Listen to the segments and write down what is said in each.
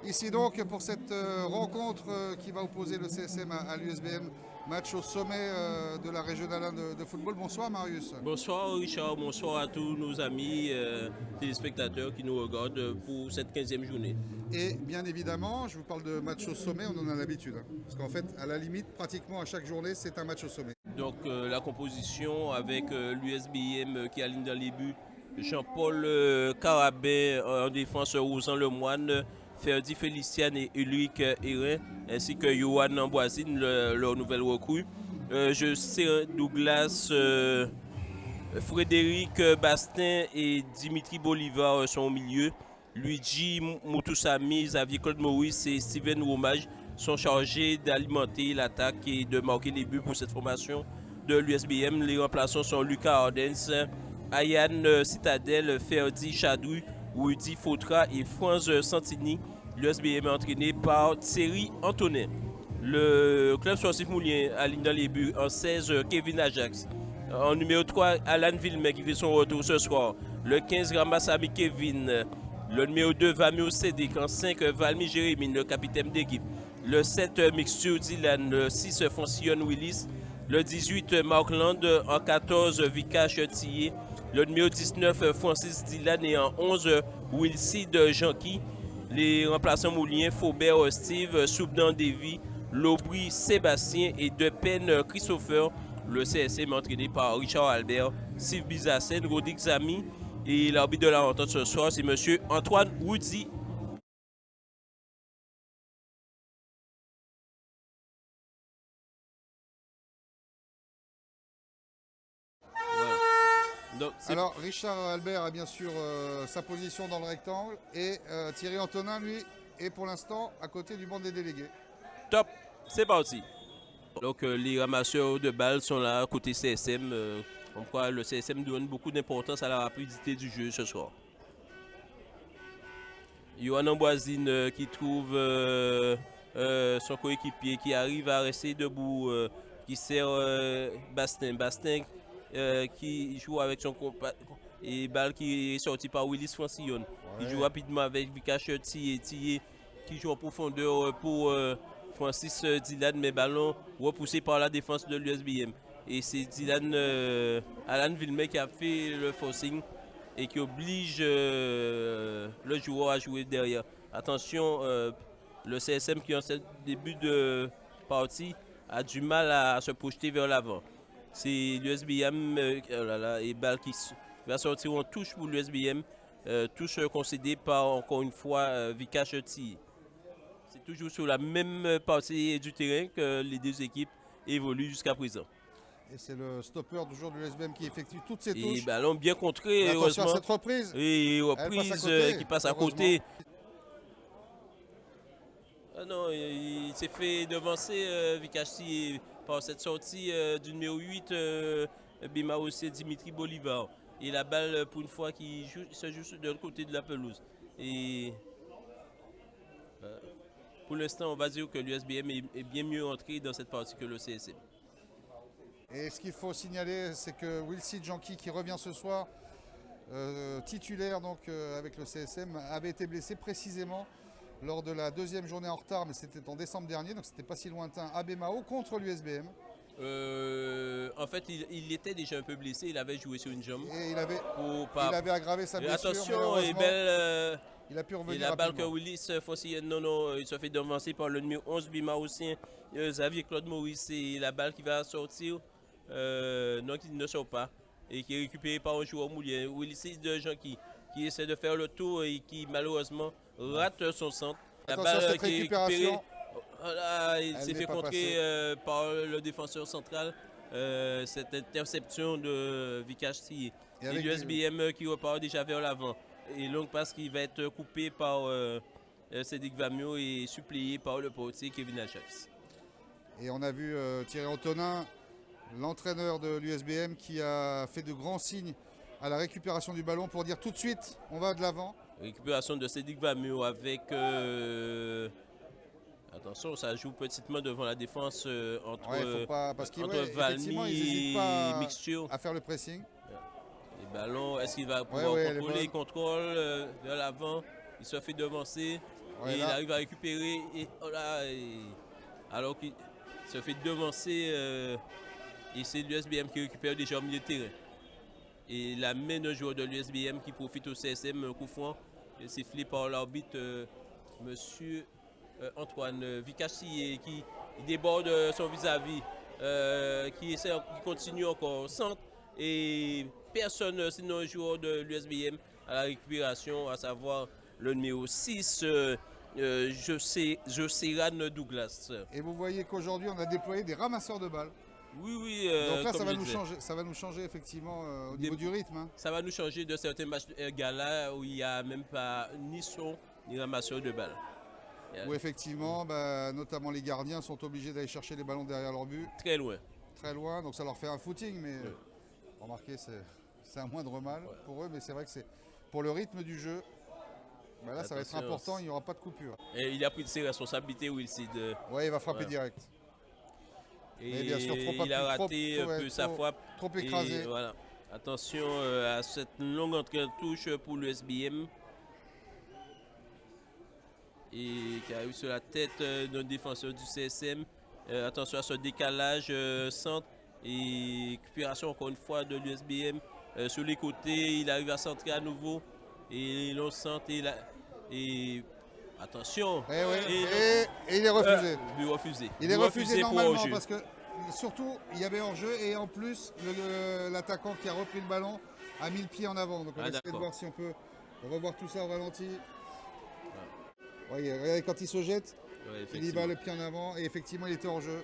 Ici donc pour cette rencontre qui va opposer le CSM à l'USBM, match au sommet de la régionale 1 de football. Bonsoir Marius. Bonsoir Richard, bonsoir à tous nos amis téléspectateurs qui nous regardent pour cette 15e journée. Et bien évidemment, je vous parle de match au sommet, on en a l'habitude. Parce qu'en fait, à la limite, pratiquement à chaque journée, c'est un match au sommet. Donc la composition avec l'USBM qui aligne dans les buts, Jean-Paul Carabin en défense, Rosan Lemoine, Ferdi Félician et Ulrich Hérin, ainsi que Johan Amboisine, leur nouvelle recrue. Je sais Douglas, Frédéric Bastin et Dimitri Bolivar sont au milieu. Luigi Moutoussami, Xavier Claude Maurice et Steven Romage sont chargés d'alimenter l'attaque et de marquer les buts pour cette formation de l'USBM. Les remplaçants sont Lucas Ardens, Ayane Citadel, Ferdi Chadou, Rudy Fautra et Franz Santini. L'USBM est entraîné par Thierry Antonin. Le club sportif Moulien aligne dans les buts en 16 Kevin Ajax. En numéro 3, Alan Villemay qui fait son retour ce soir. Le 15, Ramassami Kevin. Le numéro 2, Vamio Sédic. En 5, Valmy Jérémine, le capitaine d'équipe. Le 7, Mixture Dylan. Le 6, Foncillon Willis. Le 18, Mark Land. En 14, Vikash Thier. Le numéro 19, Francis Dylan. Et en 11, Wilsid Janky. Les remplaçants Moulien, Faubert Steve, Soubdan Davy, Lobry Sébastien et Depen Christopher. Le CSM est entraîné par Richard Albert, Steve Bizassen, Rodik Zami. Et l'arbitre de la rencontre ce soir, c'est M. Antoine Woody. Voilà. Donc, alors Richard Albert a bien sûr sa position dans le rectangle et Thierry Antonin, lui, est pour l'instant à côté du banc des délégués. Top, c'est parti. Donc les ramasseurs de balles sont là côté CSM. Comme quoi le CSM donne beaucoup d'importance à la rapidité du jeu ce soir. Johan Amboisine qui trouve son coéquipier qui arrive à rester debout, qui sert Bastin. Bastin qui joue avec son compagnon et balle qui est sortie par Willis Francillon. Il joue rapidement avec Vikash Thier qui joue en profondeur pour Francis Dylan, mais ballon repoussé par la défense de l'USBM. Et c'est Dylan Alan Villemay qui a fait le forcing et qui oblige le joueur à jouer derrière. Attention, le CSM qui en ce début de partie a du mal à se projeter vers l'avant. C'est l'USBM et balle qui va sortir en touche pour l'USBM. Touche concédée par encore une fois Vikash Thier. C'est toujours sur la même partie du terrain que les deux équipes évoluent jusqu'à présent. Et c'est le stopper du joueur de l'USBM qui effectue toutes ses touches. Et ballon bien contré, attention à cette reprise. Et reprise qui passe à côté. Ah non, il s'est fait devancer Vikash Thier par cette sortie du numéro 8, Bima aussi Dimitri Bolivar. Et la balle, pour une fois, qui se joue de l'autre côté de la pelouse. Et pour l'instant, on va dire que l'USBM est bien mieux entré dans cette partie que le CSM. Et ce qu'il faut signaler, c'est que Wilsid Janky, qui revient ce soir, titulaire donc avec le CSM, avait été blessé précisément lors de la deuxième journée en retard, mais c'était en décembre dernier, donc c'était pas si lointain, à Bemao contre l'USBM. En fait, il était déjà un peu blessé, il avait joué sur une jambe. Et il avait aggravé sa blessure. Attention, et belle. Il a pu revenir. Et la balle que Willis Fossien, il se fait devancer par le numéro 11 Bimaousien, Xavier Claude Maurice. Et la balle qui va sortir, non, qui ne sort pas. Et qui est récupérée par un joueur moulien. Willis de Jean qui essaie de faire le tour et qui malheureusement rate son centre. La balle qui est récupérée. Voilà, il s'est fait contrer par le défenseur central. Cette interception de Vikash Thier. Et l'USBM qui repart déjà vers l'avant. Et longue passe qui va être coupée par Cédric Vamio et suppléée par le portier Kevin Ajax. Et on a vu Thierry Antonin, l'entraîneur de l'USBM, qui a fait de grands signes à la récupération du ballon pour dire tout de suite, on va de l'avant. Récupération de Cédric Vamio avec... Attention, ça joue petitement devant la défense entre Valmy et Mixture. À faire le pressing. Les ballons, est-ce qu'il va pouvoir contrôler? Il contrôle vers l'avant, il se fait devancer. Ouais, et il là, arrive à récupérer. Et, oh là, alors qu'il se fait devancer. Et c'est l'USBM qui récupère déjà au milieu de terrain. Et la main d'un joueur de l'USBM qui profite au CSM, un coup franc, sifflé par l'arbitre, monsieur Antoine Vicassi, qui déborde son vis-à-vis, qui continue encore au centre. Et personne, sinon un joueur de l'USBM, à la récupération, à savoir le numéro 6, Joséran Douglas. et vous voyez qu'aujourd'hui, on a déployé des ramasseurs de balles. Oui, Donc là, comme je disais. ça va nous changer effectivement au niveau du rythme. Hein. Ça va nous changer de certains matchs gala où il n'y a même pas ni son ni ramasseur de balles. Où effectivement, notamment les gardiens sont obligés d'aller chercher les ballons derrière leur but, Très loin. très loin. Donc ça leur fait un footing, mais remarquez, c'est un moindre mal pour eux. Mais c'est vrai que c'est pour le rythme du jeu. Là, ça va être Attention, important, il n'y aura pas de coupure. Et il a pris ses responsabilités, Wilsid. Ouais, il va frapper direct. Et Mais bien sûr, il a raté un peu sa frappe. Trop écrasé. Et voilà. Attention à cette longue entrée en touche pour le SBM. Et qui arrive sur la tête d'un défenseur du CSM. Attention à ce décalage centre et récupération encore une fois de l'USBM. Sur les côtés, il arrive à centrer à nouveau. Et l'on centre et attention. Et il est refusé. But refusé. Il est refusé normalement parce que surtout il y avait hors-jeu et en plus l'attaquant qui a repris le ballon a mis le pied en avant. Donc on va essayer de voir si on peut revoir tout ça au ralenti. Regardez quand il se jette, il y va le pied en avant et effectivement il était hors-jeu.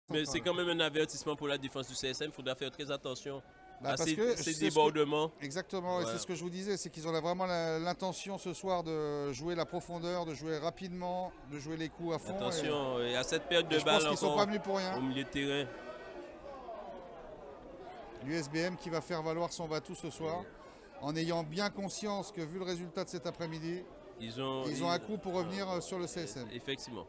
Mais c'est quand même un avertissement pour la défense du CSM. Il faudra faire très attention à parce ces débordements. Exactement, et c'est ce que je vous disais, c'est qu'ils ont vraiment l'intention ce soir de jouer la profondeur, de jouer rapidement, de jouer les coups à fond. Attention, et à cette perte de balle je pense qu'ils sont pas venus pour rien. Au milieu de terrain. L'USBM qui va faire valoir son va-tout ce soir, en ayant bien conscience que vu le résultat de cet après-midi, ils ont un coup pour revenir sur le CSM. Effectivement.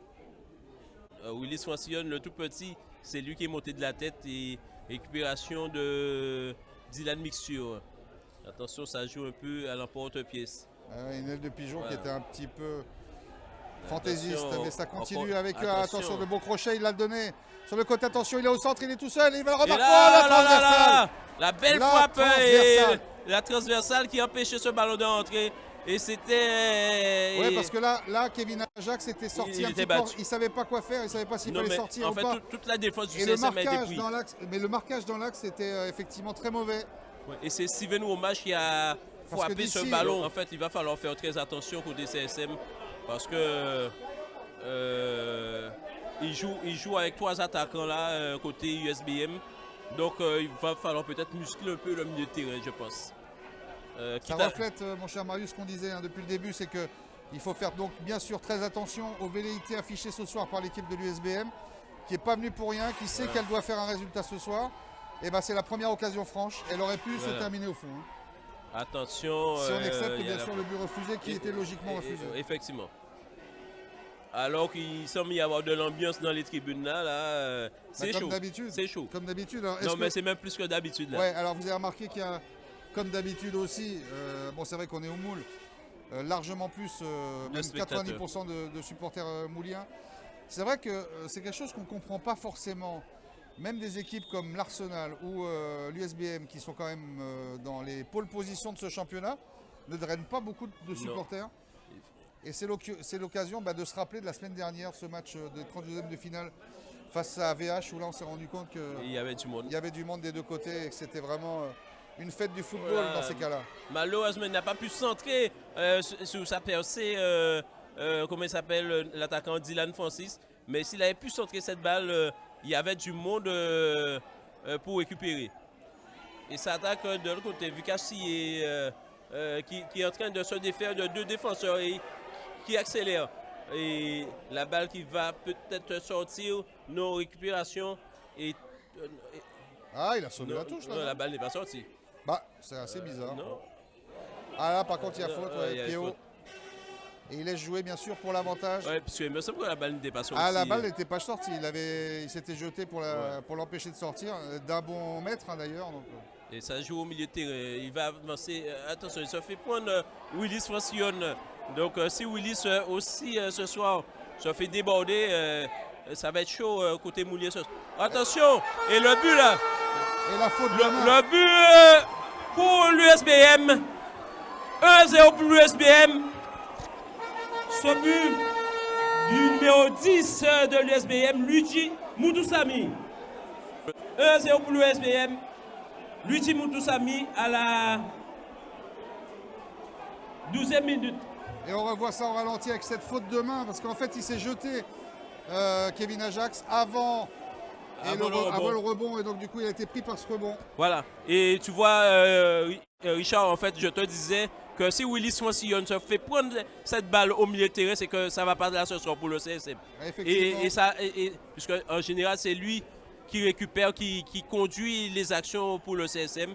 Willis Francillon, le tout petit, c'est lui qui est monté de la tête et récupération de Dylan Mixture. Attention, ça joue un peu à l'emporte-pièce. Une aile de pigeon qui était un petit peu fantaisiste, mais ça continue avec attention, de beau crochet, il l'a donné sur le côté, attention, il est au centre, il est tout seul, il va le remarquer. La transversale, la belle frappe et la transversale qui empêchait ce ballon d'entrer. Et c'était. Oui, parce que là, Kevin Ajax était sorti un petit peu. Il ne savait pas quoi faire, il ne savait pas s'il fallait sortir ou pas. En fait, toute la défense du CSM a été prise. Mais le marquage dans l'axe était effectivement très mauvais. Ouais, et c'est Steven Womash qui a frappé ce ballon. En fait, il va falloir faire très attention côté CSM parce que il joue avec 3 attaquants là côté USBM. Donc, il va falloir peut-être muscler un peu le milieu de terrain, je pense. Ça reflète, mon cher Marius, ce qu'on disait depuis le début, c'est qu'il faut faire donc bien sûr très attention aux velléités affichées ce soir par l'équipe de l'USBM, qui n'est pas venue pour rien, qui sait qu'elle doit faire un résultat ce soir. Et c'est la première occasion franche, elle aurait pu se terminer au fond. Hein. Attention. Si on accepte bien sûr le but refusé qui était logiquement refusé. Effectivement. Alors qu'il semble y avoir de l'ambiance dans les tribunes là, c'est chaud. C'est chaud. Comme d'habitude. Non, mais c'est même plus que d'habitude là. Ouais, alors vous avez remarqué qu'il y a, comme d'habitude aussi, c'est vrai qu'on est au moule, largement plus, même 90% de supporters mouliens. C'est vrai que c'est quelque chose qu'on ne comprend pas forcément. Même des équipes comme l'Arsenal ou l'USBM, qui sont quand même dans les pôles positions de ce championnat, ne drainent pas beaucoup de supporters. Et c'est l'occasion de se rappeler de la semaine dernière, ce match de 32e de finale face à VH, où là on s'est rendu compte qu'il y avait du monde. Il y avait du monde des deux côtés et que c'était vraiment une fête du football dans ces cas-là. Malheureusement, il n'a pas pu se centrer sur sa percée, comment il s'appelle, l'attaquant Dylan Francis. Mais s'il avait pu centrer cette balle, il y avait du monde pour récupérer. Et ça attaque de l'autre côté, Vicassi qui est en train de se défaire de 2 défenseurs et qui accélère. Et la balle qui va peut-être sortir, nos récupérations. Il a sauvé la touche là. Non, la balle n'est pas sortie. C'est assez bizarre. Non. Là par contre il y a faute, pied haut. Et il laisse jouer bien sûr pour l'avantage. Oui, parce qu'il me semble que la balle n'était pas sortie. La balle n'était pas sortie. Il s'était jeté pour l'empêcher de sortir. D'un bon mètre d'ailleurs. Et ça joue au milieu de terrain. Il va avancer. Attention, il se fait prendre Willis Francillon Donc, si Willis aussi ce soir se fait déborder, ça va être chaud côté Moulier. Attention! Et le but là! Et la faute de main. Le but pour l'USBM. 1-0 pour l'USBM. Ce but du numéro 10 de l'USBM, Luigi Moutoussamy. 1-0 pour l'USBM. Luigi Moutoussamy à la 12e minute. Et on revoit ça en ralenti avec cette faute de main, parce qu'en fait il s'est jeté Kevin Ajax avant le rebond, et donc du coup il a été pris par ce rebond. Voilà, et tu vois Richard, en fait je te disais que si Willis Foncillon se fait prendre cette balle au milieu de terrain, c'est que ça va pas là ce soir pour le CSM. Puisque en général c'est lui qui récupère, qui conduit les actions pour le CSM.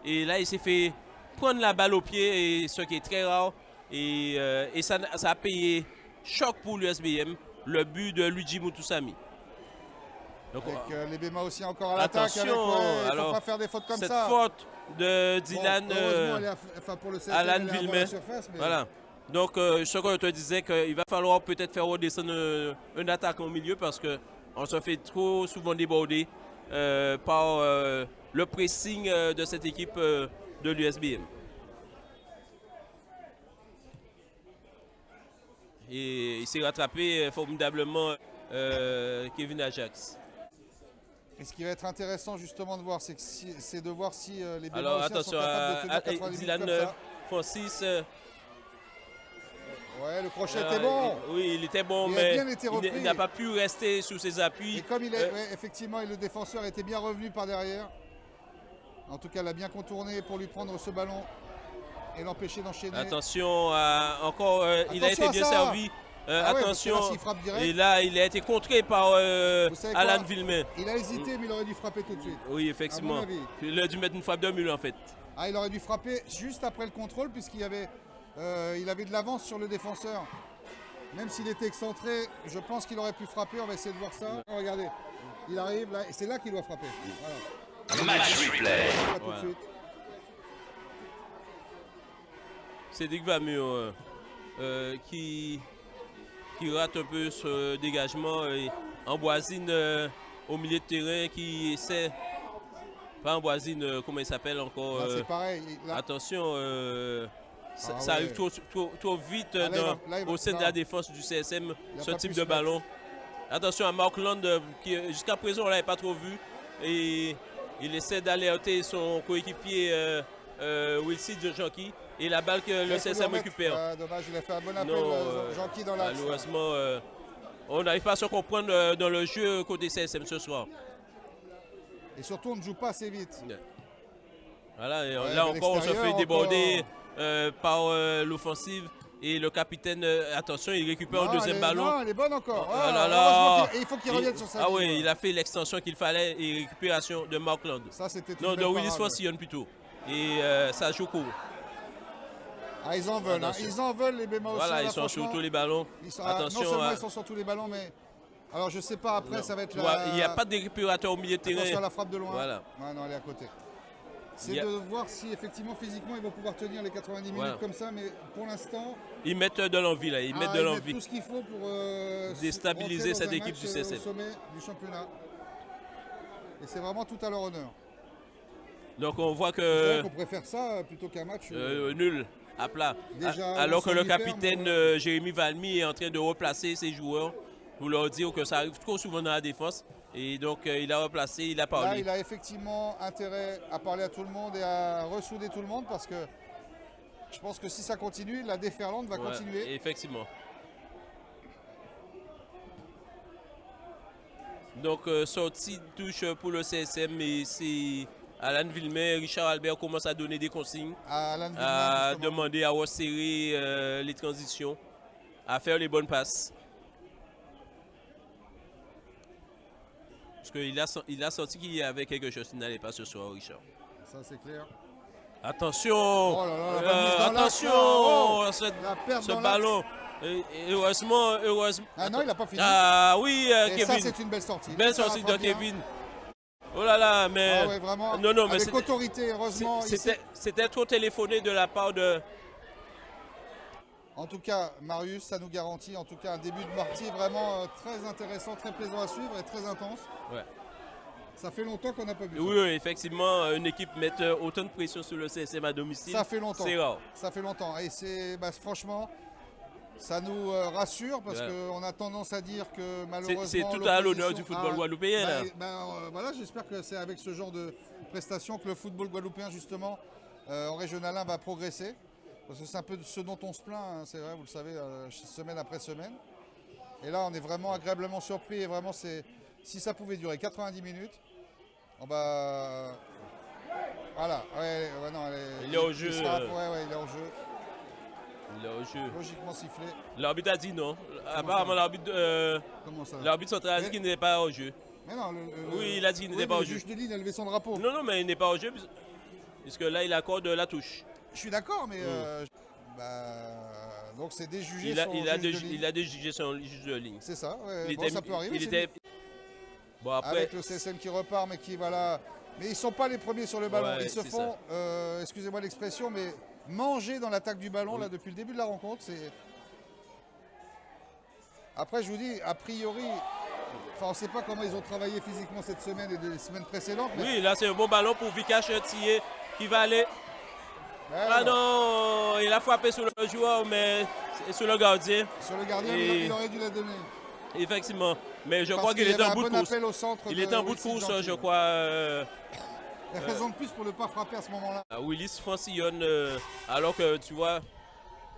Et là il s'est fait prendre la balle au pied, et ce qui est très rare. Et ça a payé choc pour l'USBM, le but de Luigi Moutoussamy. Donc, avec les Béma aussi encore à l'attaque. Il ne faut pas faire des fautes comme cette ça. Cette faute de Dylan Alan Villemin. Voilà. Donc, ce que je te disais, qu'il va falloir peut-être faire redescendre un attaque au milieu, parce qu'on se fait trop souvent déborder par le pressing de cette équipe de l'USBM. Et il s'est rattrapé formidablement Kevin Ajax. Et ce qui va être intéressant justement de voir, c'est de voir si les Béma alors aussi attention sont capables de tenir 90 Dylan minutes comme ça. Francis. Ouais, le crochet était bon. Oui, il était bon, mais il n'a pas pu rester sous ses appuis. Et comme il est, effectivement, et le défenseur était bien revenu par derrière. En tout cas, il a bien contourné pour lui prendre ce ballon et l'empêcher d'enchaîner. Attention, encore, il a été bien servi. Attention, là, et là il a été contré par Alan Villemin. Il a hésité, mais il aurait dû frapper tout de suite. Oui, effectivement. Il aurait dû mettre une frappe de mule en fait. Ah, il aurait dû frapper juste après le contrôle, puisqu'il avait, il avait de l'avance sur le défenseur. Même s'il était excentré, je pense qu'il aurait pu frapper. On va essayer de voir ça. Oh, regardez, il arrive là, et c'est là qu'il doit frapper. Voilà. Match replay. Tout de suite. Cédric Vamur qui rate un peu ce dégagement et Amboisine au milieu de terrain qui essaie, pas Amboisine, comment il s'appelle encore, c'est pareil. Là. Attention, ça arrive trop vite au sein de la défense du CSM, ce type de ballon. Attention à Mark Land qui jusqu'à présent on ne l'avait pas trop vu, et il essaie d'alerter son coéquipier Wilson Jonki. Et la balle que le CSM récupère. Dommage, il a fait un bon appel, Jonki dans l'axe. Malheureusement, on n'arrive pas à se comprendre dans le jeu côté CSM ce soir. Et surtout, on ne joue pas assez vite. Voilà, et là encore, on se fait déborder par l'offensive. Et le capitaine, attention, il récupère le deuxième ballon. Non, elle est bonne encore. Il faut qu'il revienne sur sa ligne. Ah oui, il a fait l'extension qu'il fallait, et récupération de Mark Land. Ça, c'était non, de Willis Foncillon plutôt. Et ça joue court. Ah, ils en veulent, ils en veulent les Béma aussi. Voilà, ils sont sur tous les ballons. Attention, non seulement ils sont sur tous les ballons, mais alors je sais pas, après ça va être là. Il n'y a pas de récupérateur au milieu de terrain. Attention à la frappe de loin. Voilà. Ah, non, elle est à côté. C'est de voir si effectivement physiquement ils vont pouvoir tenir les 90 minutes comme ça, mais pour l'instant. Ils mettent de l'envie là, ils mettent de l'envie. Tout ce qu'il faut pour déstabiliser cette équipe du CSM. Au sommet du championnat. Et c'est vraiment tout à leur honneur. Donc on voit que. On préfère ça plutôt qu'un match nul. À plat. Déjà, alors que le capitaine Jérémy Valmy est en train de replacer ses joueurs pour leur dire que ça arrive trop souvent dans la défense. Et donc il a replacé, il a parlé. Là, il a effectivement intérêt à parler à tout le monde et à ressouder tout le monde, parce que je pense que si ça continue, la déferlante va continuer. Effectivement. Donc sortie de touche pour le CSM, et c'est Alan Villemin. Richard Albert commence à donner des consignes, à demander à resserrer les transitions, à faire les bonnes passes. Parce qu'il a senti qu'il y avait quelque chose qui n'allait pas ce soir, Richard. Ça, c'est clair. Attention, oh là là, attention, ce ballon. Heureusement. Ah non, il n'a pas fini. Ah oui, Kevin. Ça, c'est une belle sortie. Belle sortie de Kevin. Oh là là, mais. Ah ouais, vraiment. Non, mais avec autorité, heureusement. C'était trop téléphoné de la part de. En tout cas, Marius, ça nous garantit en tout cas un début de partie vraiment très intéressant, très plaisant à suivre et très intense. Ouais. Ça fait longtemps qu'on n'a pas vu Oui, oui, effectivement, une équipe met autant de pression sur le CSM à domicile. ça. Ça fait longtemps. C'est rare. Ça fait longtemps. Et c'est franchement, ça nous rassure parce qu'on a tendance à dire que malheureusement. C'est tout à l'honneur du football guadeloupéen. Là. Voilà, j'espère que c'est avec ce genre de prestations que le football guadeloupéen, justement, en Régional 1 va progresser. Parce que c'est un peu ce dont on se plaint, hein, c'est vrai, vous le savez, semaine après semaine. Et là, on est vraiment agréablement surpris. Et vraiment, si ça pouvait durer 90 minutes, on va. Voilà. Il est au jeu. Il est en jeu. Il est au jeu. Logiquement sifflé. L'arbitre a dit non. Apparemment, Comment ça l'arbitre central a dit qu'il n'était pas au jeu. Mais non, Oui, il a dit qu'il n'était pas au jeu. Le juge de ligne a levé son drapeau. Non, non, mais il n'est pas au jeu, puisque là, il accorde la touche. Je suis d'accord, mais donc c'est déjugé Il a déjugé son juge de ligne. C'est ça, ça peut arriver. Bon, après... Avec le CSM qui repart, mais qui voilà. Mais ils ne sont pas les premiers sur le ballon. Ouais, ils se font, excusez-moi l'expression, mais manger dans l'attaque du ballon là depuis le début de la rencontre. Après, je vous dis, a priori, on ne sait pas comment ils ont travaillé physiquement cette semaine et les semaines précédentes. Mais... Oui, là c'est un bon ballon pour Vikash Thier qui va aller. Ah non, il a frappé sur le joueur, mais sur le gardien. Sur le gardien, il aurait dû la donner. Effectivement, mais je crois qu'il était en bout de course. Il était en bout de course, je crois. Raison de plus pour ne pas frapper à ce moment-là. Willis francillonne, alors que tu vois,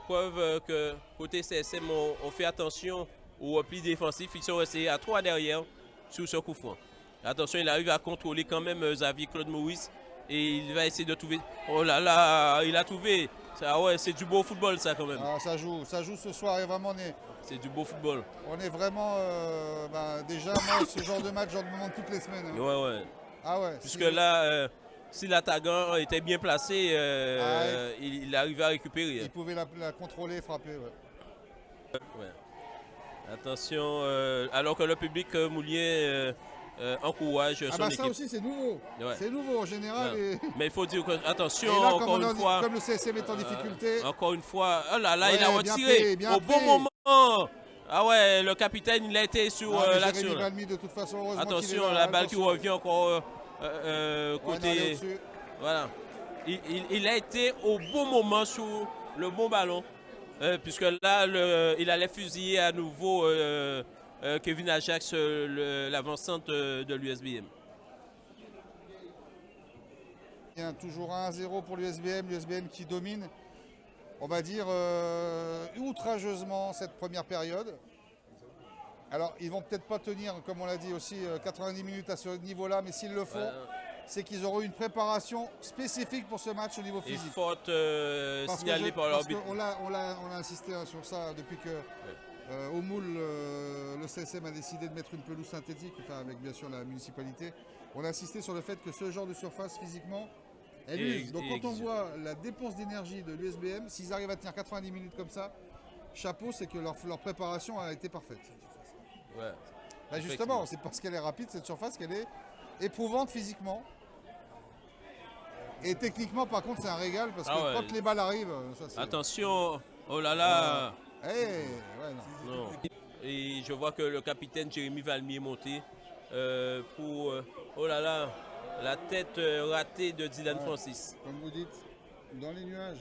preuve que côté CSM, on fait attention au repli défensif. Ils sont restés à 3 derrière sur ce coup franc. Attention, il arrive à contrôler quand même Xavier Claude Maurice. Et il va essayer de trouver. Oh là là, il a trouvé. C'est du beau football ça quand même. Ça joue ce soir et vraiment c'est du beau football. On est vraiment déjà moi ce genre de match j'en demande toutes les semaines. Hein. Ouais. Ah ouais. Puisque là, si l'attaquant était bien placé, il arrivait à récupérer. Il pouvait la contrôler et frapper. Ouais. Attention, alors que le public moulien encourage son équipe. Ça aussi c'est nouveau. Ouais. C'est nouveau en général. Mais il faut dire que, attention, là, encore une fois. Comme le CSM est en difficulté. Encore une fois, oh là là, il a retiré au bon moment. Ah ouais, le capitaine il a été sur l'action. De toute façon, attention, la balle qui revient encore côté. Voilà. Il a été au bon moment sur le bon ballon. Puisque là, il allait fusiller à nouveau Kevin Ajax, l'avancante de l'USBM. Il y a toujours 1-0 pour l'USBM qui domine, on va dire, outrageusement cette première période. Alors, ils vont peut-être pas tenir, comme on l'a dit aussi, 90 minutes à ce niveau-là, mais s'ils le font, c'est qu'ils auront une préparation spécifique pour ce match au niveau physique. Et faute signalée par l'arbitre. On a insisté sur ça depuis que au Moule, le CSM a décidé de mettre une pelouse synthétique, avec bien sûr la municipalité. On a insisté sur le fait que ce genre de surface physiquement, elle use. Donc quand on voit la dépense d'énergie de l'USBM, s'ils arrivent à tenir 90 minutes comme ça, chapeau, c'est que leur préparation a été parfaite. Ouais. Justement, c'est parce qu'elle est rapide cette surface qu'elle est éprouvante physiquement. Et techniquement, par contre, c'est un régal parce que quand les balles arrivent, ça c'est... Attention, oh là là. Non. Et je vois que le capitaine Jérémy Valmy est monté pour, oh là là, la tête ratée de Dylan Francis. Comme vous dites, dans les nuages.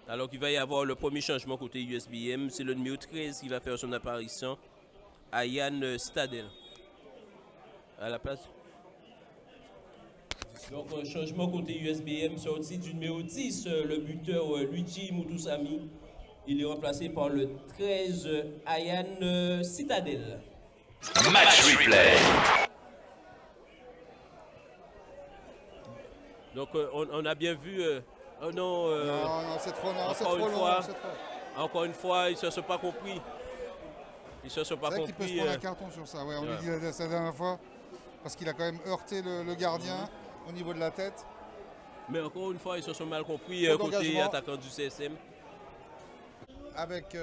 Alors qu'il va y avoir le premier changement côté USBM, c'est le numéro 13 qui va faire son apparition, Ayan Stadel. À la place. Donc, changement côté USBM, sorti du numéro 10, le buteur Luigi Mutusami. Il est remplacé par le 13, Ayan Citadel. Match replay. Donc, on a bien vu... oh non, non, c'est trop long. Encore une fois, ils ne se sont pas compris. Ils se sont pas compris. C'est vrai qu'il peut se prendre un carton sur ça. Ouais, on lui dit la dernière fois. Parce qu'il a quand même heurté le gardien au niveau de la tête. Mais encore une fois, ils se sont mal compris côté attaquant du CSM. Avec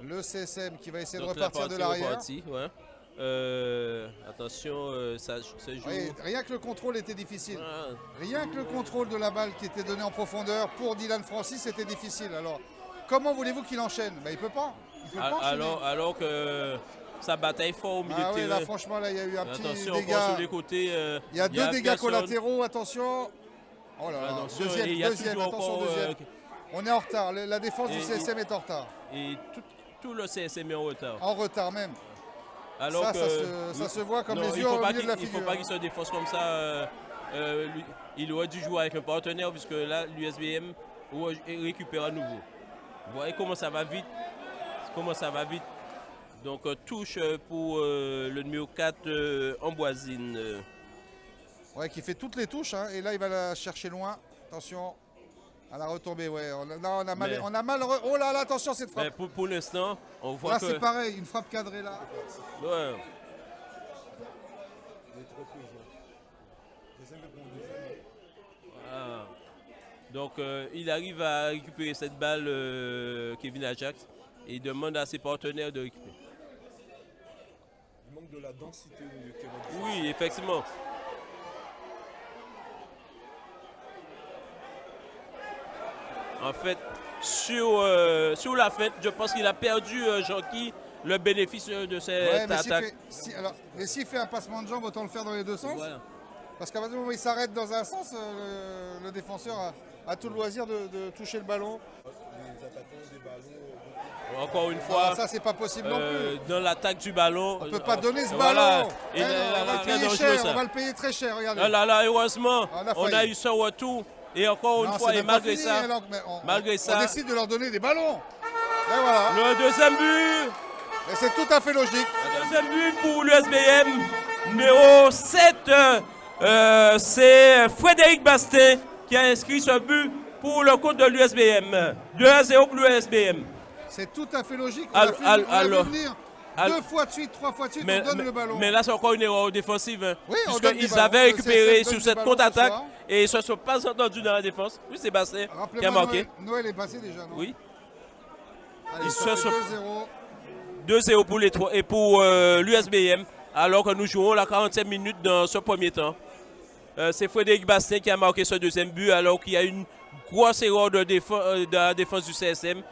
le CSM qui va essayer de repartir de l'arrière. Attention, ça joue. Oui, rien que le contrôle était difficile. Ah, Rien que le contrôle de la balle qui était donné en profondeur pour Dylan Francis était difficile. Alors, comment voulez-vous qu'il enchaîne? Il ne peut pas. Il peut pas enchaîner. alors que sa bataille fort au milieu Ah de oui, terrain. là franchement, là, il y a eu un petit Attention, dégât. sur les côtés. Il y a deux dégâts personne. collatéraux, attention. Oh là là, Attention, deuxième, et il y a deuxième, toujours attention, encore, deuxième. On est en retard, la défense du et- CSM est en retard. Et tout le CSM est en retard. En retard même. Alors Ça, que, ça se voit comme non, les il yeux faut au pas milieu de la qu'il- Il figure. ne faut pas qu'il se défonce comme ça. Il aurait dû jouer avec un partenaire puisque là, l'USBM récupère à nouveau. Vous voyez comment ça va vite. Comment ça va vite. Donc touche pour le numéro 4, Amboisine. Ouais, qui fait toutes les touches, hein, et là il va la chercher loin. Attention à la retombée, ouais. Là, Mais- on a mal. Oh là là, attention cette Mais frappe. pour l'instant, on voit Là que... c'est pareil, une frappe cadrée là. Ouais. Voilà. Donc il arrive à récupérer cette balle, Kevin Ajax, et il demande à ses partenaires de récupérer. Il manque de la densité au milieu de terrain. Oui, effectivement. En fait, sur la fête, je pense qu'il a perdu, Jean-Guy, le bénéfice de cette Ouais, mais attaque. s'il fait un passement de jambe, autant le faire dans les deux sens. Voilà. Parce qu'à partir du moment où il s'arrête dans un sens, le défenseur a tout le loisir de toucher le ballon. Les attaquants des ballons. Encore une Ah, fois, ça c'est pas possible non plus. dans l'attaque du ballon. On peut pas donner ce voilà. ballon. Et Eh non, on va le payer dangereux, cher, ça. on va le payer très cher, regardez. Ah là là, heureusement, On a on a failli. eu son retour. Et encore une Non, fois, c'est et même pas malgré fini, ça, alors, mais malgré ça- on décide de leur donner des ballons. Et voilà. le deuxième but. Et c'est tout à fait logique. Le deuxième but pour l'USBM, numéro 7. C'est Frédéric Bastin qui a inscrit ce but pour le compte de l'USBM. 2-0 pour l'USBM. C'est tout à fait logique. On Alors- a vu alors- venir alors- 2 fois de suite, 3 fois de suite, on donne le ballon. Mais là, c'est encore une erreur défensive. Hein, Oui, on donne des puisqu'ils ballons. avaient Le récupéré CSM donne sur des cette ballons contre-attaque ce soir. et ils ne se sont pas entendus dans la défense. Oui, c'est Bastin qui a Rappelez-moi, marqué. Noël est passé déjà, non? Oui. Allez, Ils ça se fait sont- 2-0. 2-0 pour les trois et pour l'USBM, alors que nous jouons la 40e minute dans ce premier temps. C'est Frédéric Bastin qui a marqué ce deuxième but, alors qu'il y a une grosse erreur de la défense du CSM,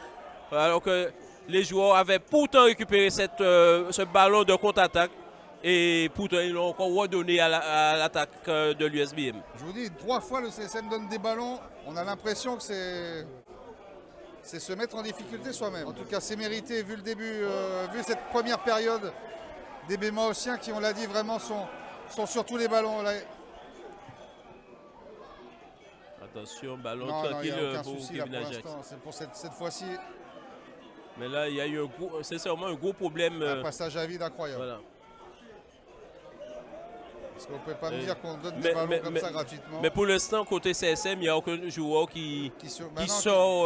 alors que les joueurs avaient pourtant récupéré ce ballon de contre-attaque, et pourtant ils l'ont encore redonné à l'attaque de l'USBM. Je vous dis, 3 fois le CSM donne des ballons. On a l'impression que c'est se mettre en difficulté soi-même. En tout cas, c'est mérité vu le début, vu cette première période des Bémaossiens qui, on l'a dit, vraiment sont sur tous les ballons. Là. Attention, ballon Non, il tranquille n'y a aucun pour souci là Kevin pour Ajax. l'instant. C'est pour cette fois-ci Mais là, il y a eu sincèrement un gros problème. un passage à vide incroyable. Voilà. Parce qu'on ne peut pas me Euh, dire qu'on donne mais- des ballons mais- comme mais- ça gratuitement. Mais pour l'instant, côté CSM, il n'y a aucun joueur qui Maintenant, sort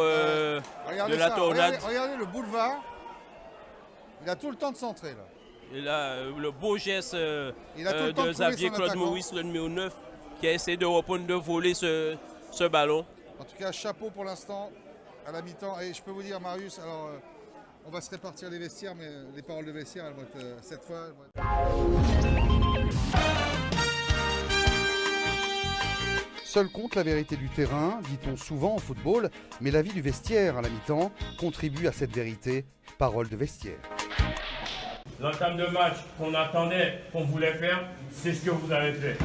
regardez de la ça, tornade. regardez le boulevard. Il a tout le temps de centrer là. Et là, le beau geste Il a tout le temps de de trouver Xavier son Claude attaquant. Maurice, le numéro 9, qui a essayé de reprendre, de voler ce ballon. En tout cas, chapeau pour l'instant à la mi-temps. Et je peux vous dire, Marius, alors on va se répartir les vestiaires, mais les paroles de vestiaire, elles vont être, cette fois, elles vont être... Seul compte la vérité du terrain, dit-on souvent en football, mais la vie du vestiaire à la mi-temps contribue à cette vérité, parole de vestiaire. L'entame de match qu'on attendait, qu'on voulait faire, c'est ce que vous avez fait.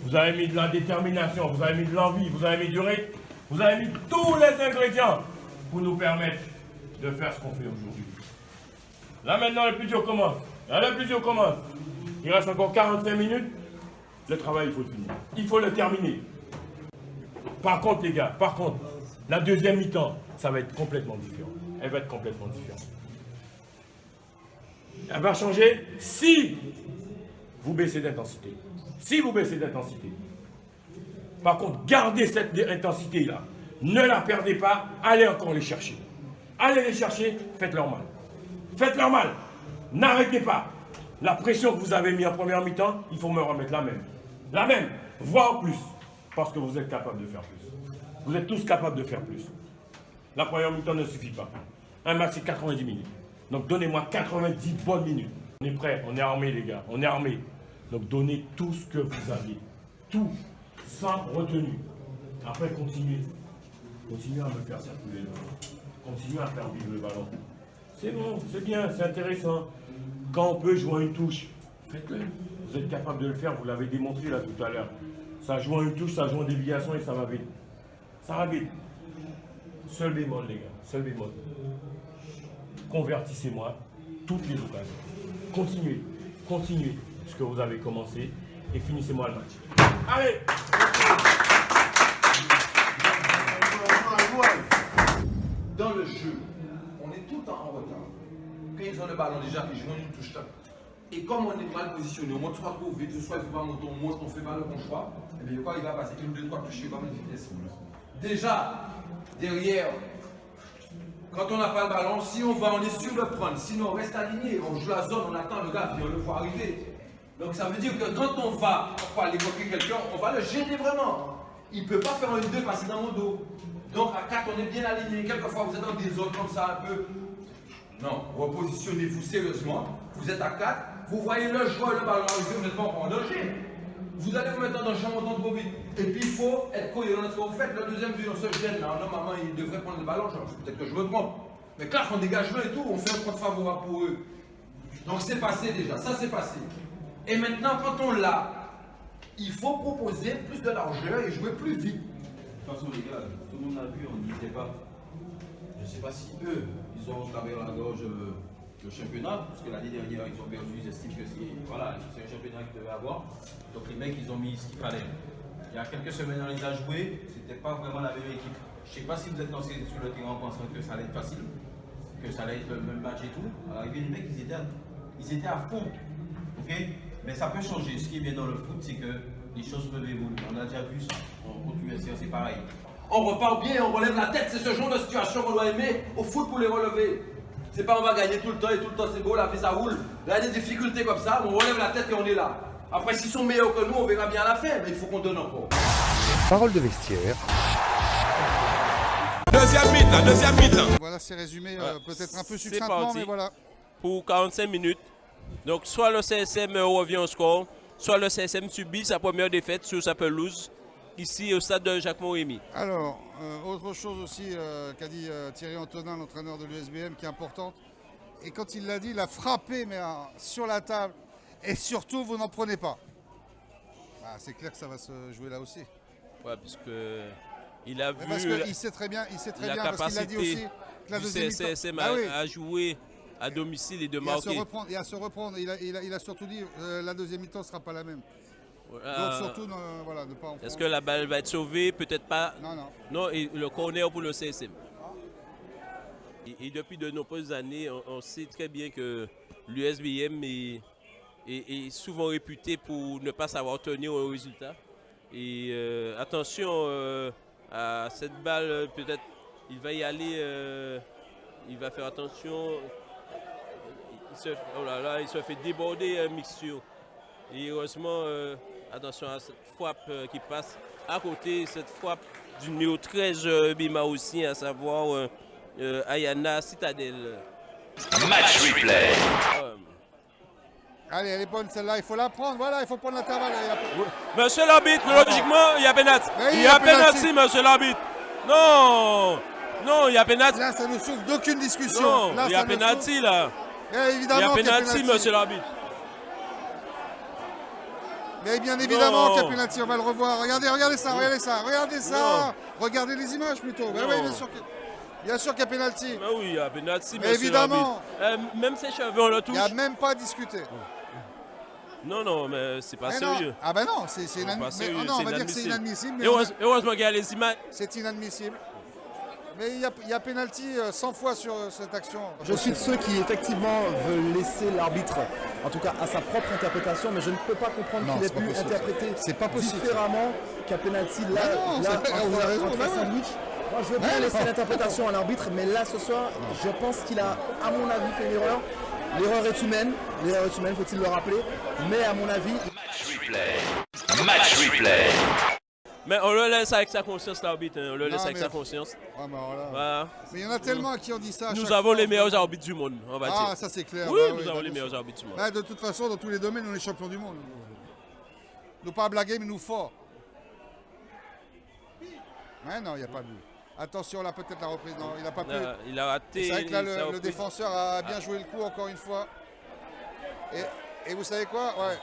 Vous avez mis de la détermination, vous avez mis de l'envie, vous avez mis du rythme, vous avez mis tous les ingrédients pour nous permettre de faire ce qu'on fait aujourd'hui. Là maintenant, le plus dur commence. Là, le plus dur commence. Il reste encore 45 minutes. Le travail, il faut le finir. Il faut le terminer. Par contre, les gars, la deuxième mi-temps, ça va être complètement différent. Elle va être complètement différente. Elle va changer si vous baissez d'intensité. Si vous baissez d'intensité. Par contre, gardez cette intensité-là. Ne la perdez pas. Allez encore les chercher. Allez les chercher, faites-leur mal. Faites-leur mal. N'arrêtez pas. La pression que vous avez mise en première mi-temps, il faut me remettre la même. La même, voire plus. Parce que vous êtes capable de faire plus. Vous êtes tous capables de faire plus. La première mi-temps ne suffit pas. Un match, c'est 90 minutes. Donc donnez-moi 90 bonnes minutes. On est prêts, on est armés les gars, on est armés. Donc donnez tout ce que vous avez. Tout, sans retenue. Après continuez. Continuez à me faire circuler le ballon. Continuez à faire vivre le ballon. C'est bon, c'est bien, c'est intéressant. Quand on peut jouer à une touche, faites-le. Vous êtes capable de le faire, vous l'avez démontré là tout à l'heure. Ça joue à une touche, ça joue en déviation et ça va vite. Ça va vite. Seul bémol les gars, seul bémol. Convertissez-moi toutes les occasions. Continuez, continuez ce que vous avez commencé et finissez-moi le match. Allez! Dans le jeu, on est tout le temps en retard. Quand ils ont le ballon déjà, ils jouent une touche. Et comme on est mal positionné, on monte soit trop vite, soit il ne faut pas monter, on monte, on fait pas le bon choix, et bien quoi il va passer une, deux, trois touches, il va mettre vitesse. Déjà, derrière, quand on n'a pas le ballon, si on va, on est sûr de prendre. Sinon, on reste aligné, on joue la zone, on attend le gars, puis on le voit arriver. Donc ça veut dire que quand on va aller bloquer quelqu'un, on va le gêner vraiment. Il ne peut pas faire un 2 passer dans mon dos. Donc à 4, on est bien aligné. Quelquefois, vous êtes dans des zones comme ça un peu. Non, repositionnez-vous sérieusement. Vous êtes à 4, vous voyez le joueur, le ballon arriver, vous n'êtes pas encore en danger. Vous allez vous mettre en danger en montant trop vite. Et puis il faut être cohérent dans ce que vous faites. Le deuxième but, on se gêne. Là, normalement, il devrait prendre le ballon. Peut-être que je me trompe. Mais clair, on dégage et tout, on fait un compte favorable pour eux. Donc c'est passé déjà, ça c'est passé. Et maintenant, quand on l'a, il faut proposer plus de largeur et jouer plus vite. De toute façon, les gars, tout le monde a vu, on n'y était pas. Je ne sais pas si eux, ils ont travaillé à la gorge le championnat, parce que l'année dernière, ils ont perdu, ils estiment que c'est un championnat qu'ils devaient avoir. Donc les mecs, ils ont mis ce qu'il fallait. Il y a quelques semaines, on les a joués, c'était pas vraiment la même équipe. Je ne sais pas si vous êtes lancé sur le terrain en pensant que ça allait être facile, que ça allait être le même match et tout. À l'arrivée, les mecs, ils étaient à fond. Ok? Mais ça peut changer. Ce qui est bien dans le foot, c'est que les choses peuvent évoluer. On a déjà vu ça. Contre USR, c'est pareil. On repart bien, on relève la tête. C'est ce genre de situation qu'on doit aimer au foot pour les relever. C'est pas on va gagner tout le temps et tout le temps c'est beau, la vie ça roule. Là, il y a des difficultés comme ça, on relève la tête et on est là. Après, s'ils sont meilleurs que nous, on verra bien à la fin, mais il faut qu'on donne encore. Parole de vestiaire. Deuxième mi-temps. Voilà, c'est résumé peut-être un peu C'est succinctement, parti mais voilà. pour 45 minutes. Donc soit le CSM revient au score, soit le CSM subit sa première défaite sur sa pelouse, ici au stade de Jacques-Moremi. Alors, autre chose aussi qu'a dit Thierry Antonin, l'entraîneur de l'USBM, qui est importante. Et quand il l'a dit, il a frappé mais sur la table. Et surtout, vous n'en prenez pas. Ah, c'est clair que ça va se jouer là aussi. Ouais, parce que il a Mais vu parce qu'il sait très bien, la parce qu'il a dit capacité aussi que la du deuxième CSM mi-temps- Ah oui. à jouer à domicile et de Et à se marquer. reprendre, et à se reprendre. Il a surtout dit la deuxième mi-temps ne sera pas la même. Donc surtout, voilà, ne pas en Est-ce prendre. que la balle va être sauvée? Peut-être pas. Non, non. Non, et le corner pour le CSM. Et depuis de nombreuses années, on sait très bien que l'USBM est souvent réputé pour ne pas savoir tenir au résultat. Et attention à cette balle, peut-être il va y aller, il va faire attention. Oh là là, il se fait déborder mixture. Et heureusement, attention à cette frappe qui passe à côté, cette frappe du numéro 13 Bima aussi, à savoir Ayana Citadel. Match replay. Allez, elle est bonne celle-là, il faut la prendre. Voilà, il faut prendre l'intervalle. Monsieur l'arbitre, logiquement, il y a pénalty. Mais Il y a pénalty, monsieur l'arbitre. Non, non, il y a pénalty. Là, ça ne souffre d'aucune discussion. Non, Là, il y a ça ne pénalty souffre- là. Bien Il y évidemment a qu'il y a pénalty, pénalty. monsieur l'arbitre. Mais bien évidemment Non. qu'il y a pénalty, on va le revoir. Regardez ça, regardez ça, regardez ça. Non. Regardez les images plutôt. Ben Non. oui, bien sûr qu'il y a pénalty. Ben oui, il y a pénalty, Mais monsieur évidemment. l'arbitre. Même ses cheveux, on le Il touche. n'y a même pas à discuter. Non, non, mais c'est pas Mais non. sérieux. Ah ben non, c'est Pas inadmissible. sérieux, Mais, non, on c'est va dire que c'est inadmissible. Mais Heureusement qu'il y a les images. c'est inadmissible. Mais il y a pénalty 100 fois sur cette action. Je suis de ceux qui effectivement veulent laisser l'arbitre, en tout cas à sa propre interprétation, mais je ne peux pas comprendre Non, qu'il ait c'est pas pu possible, interpréter c'est pas possible. différemment qu'un penalty là, non, là c'est pas- vous avez raison, entre bah un ouais. sandwich. Moi, je veux bien Ouais, laisser non. l'interprétation à l'arbitre, mais là ce soir, je pense qu'il a, à mon avis, fait une erreur. L'erreur est humaine, faut-il le rappeler, mais à mon avis, Match replay. Match replay. Mais on le laisse avec sa conscience, l'arbitre. Hein. On le laisse Non, avec mais- sa conscience. Ouais, mais alors là- Voilà. Mais il y en a tellement à qui on dit ça. à Nous chaque avons fois. les meilleurs arbitres du monde, on va dire. Ah, ça c'est clair. Oui, bah nous avons bah, les bien meilleurs sûr. arbitres du monde. Bah, de toute façon, dans tous les domaines, on est champions du monde. Nous pas blaguer, mais nous forts. Ouais, non, il n'y a pas de but. Attention, là, peut-être la reprise. Non, il n'a pas pu. Il a raté. C'est vrai que là, sa le reprise. défenseur a bien joué le coup, encore une fois. Et vous savez quoi? Ouais.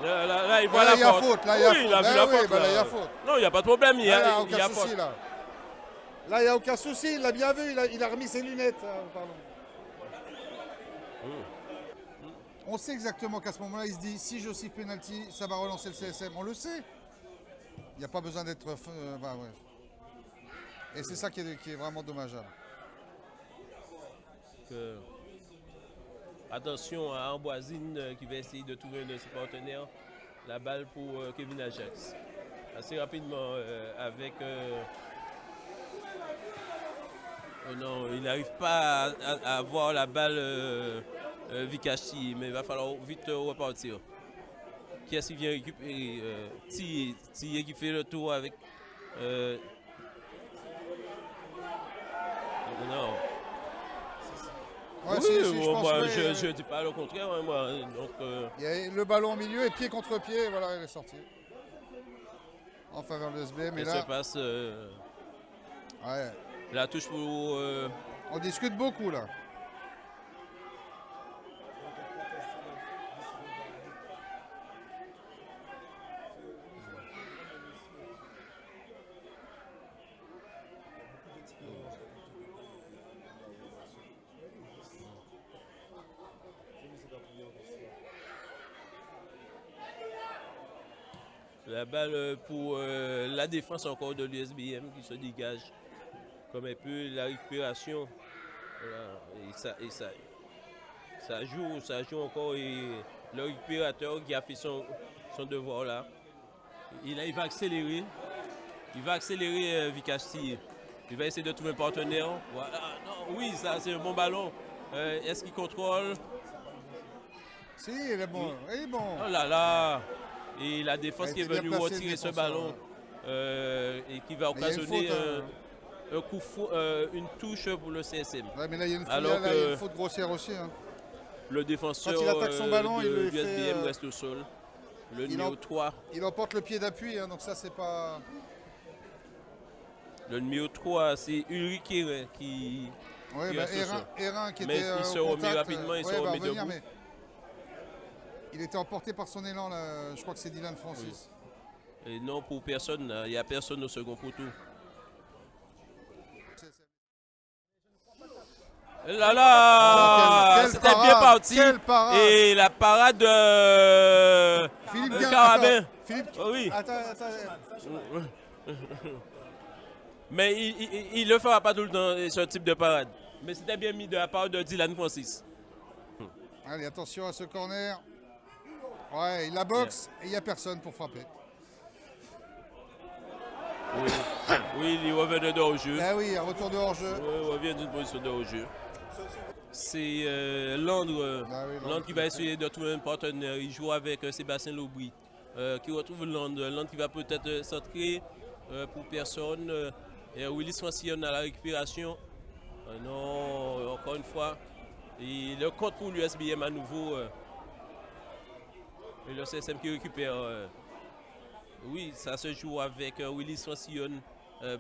Là, il voit Là, la il y a faute. faute. Là, il y a Oui, faute. il a vu Bah la oui, faute. bah là, là. il y a faute. Non, il n'y a pas de problème. Il y Là, il n'y a, a il y aucun a souci, faute. là. Là, il n'y a aucun souci. Il l'a bien vu. Il a remis ses lunettes. Pardon. On sait exactement qu'à ce moment-là, il se dit si je siffle penalty, ça va relancer le CSM. On le sait. Il n'y a pas besoin d'être. Bah, ouais. Et c'est ça qui est vraiment dommageable. Attention à Amboisine qui va essayer de trouver un de ses partenaires. La balle pour Kevin Ajax. Assez rapidement avec... Oh non, il n'arrive pas à avoir la balle Vikachi, mais il va falloir vite repartir. Qui est-ce qui vient récupérer Thier qui fait le tour avec... non. Ouais, Oui, si, je pense, moi, ouais, je dis pas le contraire, hein, moi. Donc, il y a le ballon au milieu et pied contre pied, voilà, il est sorti. En faveur de SBM. Mais il là, se passe ouais, la touche pour... on discute beaucoup là. La balle pour la défense encore de l'USBM qui se dégage comme un peu la récupération. Voilà. Et ça joue encore. Et le récupérateur qui a fait son devoir là. Il va accélérer. Il va accélérer Vikasti. Il va essayer de trouver un partenaire. Voilà. Non, oui, ça c'est un bon ballon. Est-ce qu'il contrôle? Si, il est bon. Il est bon. Oh là là! Et la défense Il a qui est été bien venue placé, le retirer ce défenseur, ballon et qui va Mais il y a une occasionner faute, un coup une touche pour le CSM. Ouais, mais là, il y a une, Alors là, il y a que- une faute grossière aussi. Hein. Le défenseur Quand il attaque son ballon, il de le fait, l'USBM reste au sol. Le il numéro en- 3. Il emporte le pied d'appui, hein, donc ça, c'est pas. Le numéro 3, c'est Ulrich Hérin qui. Ouais, qui bah, reste au sol. Hérin qui Mais était. il se au remet contact, rapidement, il se ouais, va remet revenir, debout. mais il était emporté par son élan, là. Je crois que c'est Dylan Francis. Et non pour personne, il n'y a personne au second poteau. Là là, Oh, quelle c'était bien parade, parti. quelle parade. Et la parade de Philippe Guin- Carabin. attends, Philippe, Oh oui. attends. Mais il le fera pas tout le temps, ce type de parade. Mais c'était bien mis de la part de Dylan Francis. Allez, attention à ce corner. Ouais, il la boxe et il n'y a personne pour frapper. Oui, oui, il revenait de hors-jeu. Ah oui, un retour de hors-jeu. Oui, il revient d'une position de hors-jeu. C'est Landre, Ah oui, Landre Landre qui va essayer de trouver un partenaire. Il joue avec Sébastien Laubry qui retrouve Landre. Landre qui va peut-être centrer pour personne. Et Willis Francillon à la récupération. Non, encore une fois. Et le compte pour l'USBM à nouveau. Et le CSM qui récupère. Oui, ça se joue avec Willis Francillon.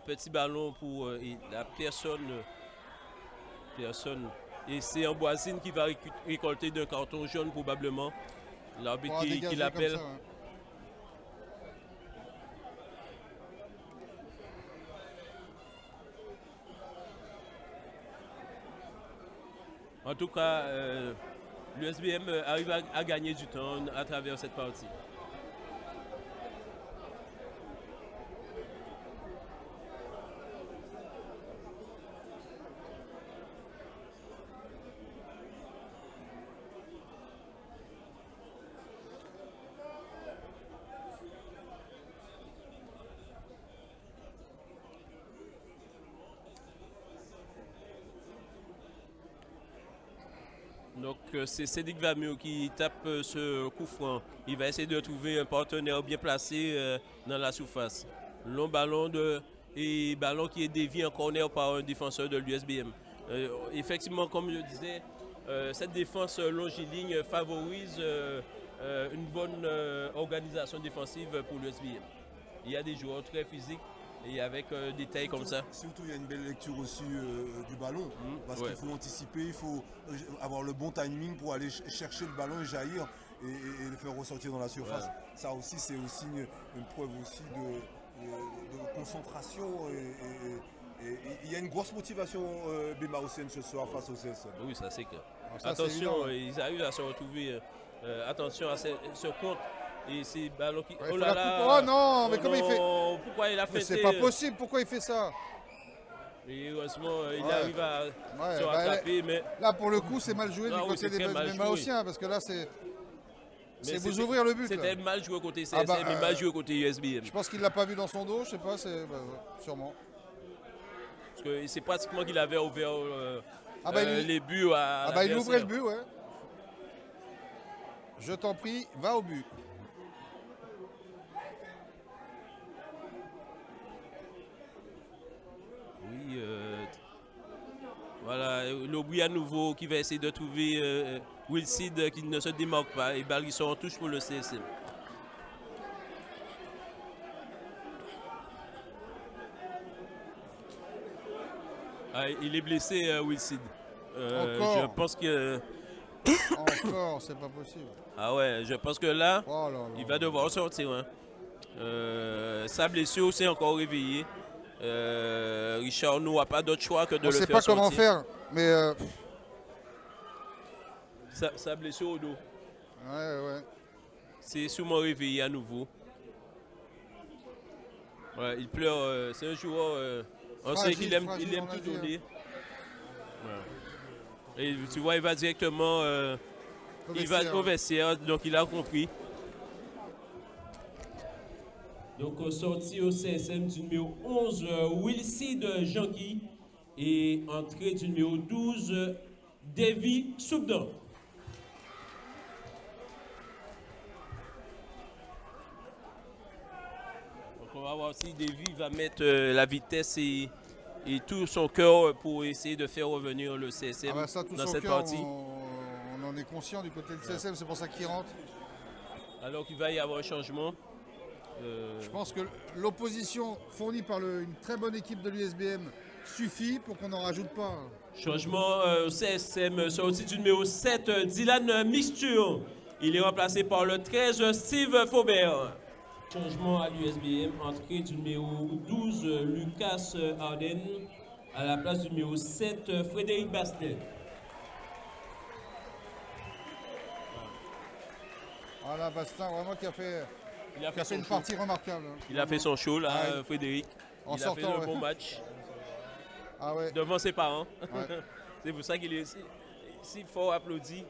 Petit ballon pour la personne. Et c'est Amboisine qui va récolter d'un carton jaune probablement. L'arbitre Pour qui dégager l'appelle. comme ça, ouais. En tout cas, l'USBM arrive à gagner du temps à travers cette partie. Donc c'est Cédric Vamio qui tape ce coup franc. Il va essayer de trouver un partenaire bien placé dans la surface. Long ballon et ballon qui est dévié en corner par un défenseur de l'USBM. Effectivement, comme je disais, cette défense longiligne favorise une bonne organisation défensive pour l'USBM. Il y a des joueurs très physiques et avec des tailles comme ça. Surtout, il y a une belle lecture aussi du ballon, parce ouais. qu'il faut anticiper, il faut avoir le bon timing pour aller chercher le ballon et jaillir et le faire ressortir dans la surface. Ouais. Ça aussi, c'est aussi une preuve aussi de concentration et il y a une grosse motivation Bema Hussein ce soir face au CSM. Oui, ça c'est clair. Ça, attention, ils arrivent à se retrouver. Attention à ce compte. Et ces ballons qui. Ouais, oh là là! Oh non, mais comment il fait? Pourquoi il a fait? C'est pas possible, pourquoi il fait ça? Et heureusement, il arrive à se bah, rattraper. Mais là, pour le coup, c'est mal joué du côté des Maotiens, parce que là, c'est vous ouvrir le but. C'était mal joué côté CSM, mais mal joué côté USBM. Je pense qu'il l'a pas vu dans son dos, je sais pas, sûrement. Parce que c'est pratiquement qu'il avait ouvert les buts à il ouvrait le but, ouais. Je t'en prie, va au but. Oui, voilà, Lobry à nouveau qui va essayer de trouver Wilsid qui ne se démarque pas et balle qui sont en touche pour le CSM. Il est blessé, Wilsid. Encore. Je pense que... Encore, c'est pas possible. Ah ouais, je pense que là, il va devoir sortir. Hein. Sa blessure s'est encore réveillée. Richard n'a pas d'autre choix que de le faire sortir. On ne sait pas comment faire, mais... Sa blessure au dos. Ouais. C'est sûrement réveillé à nouveau. Ouais, il pleure. C'est un joueur... on sait qu'il aime tout donner. Ouais. Et tu vois, il va directement... il va au vestiaire, donc il a compris. Donc, sortie au CSM du numéro 11, Wilsid Jean-Guy. Et entrée du numéro 12, Davy Soubdan. Donc, on va voir si Davy va mettre la vitesse et tout son cœur pour essayer de faire revenir le CSM dans cette partie. On en est conscient du côté du CSM, c'est pour ça qu'il rentre. Alors qu'il va y avoir un changement. Je pense que l'opposition fournie par une très bonne équipe de l'USBM suffit pour qu'on n'en rajoute pas. Changement au CSM, sortie du numéro 7, Dylan Mixture. Il est remplacé par le 13, Steve Faubert. Changement à l'USBM, entrée du numéro 12, Lucas Arden, à la place du numéro 7, Frédéric Bastet. Voilà, Bastin, vraiment qui a fait une partie remarquable. Il a fait son show, là, Frédéric. Il a fait un bon match. Ah ouais. Devant ses parents. Ouais. C'est pour ça qu'il est si fort applaudi.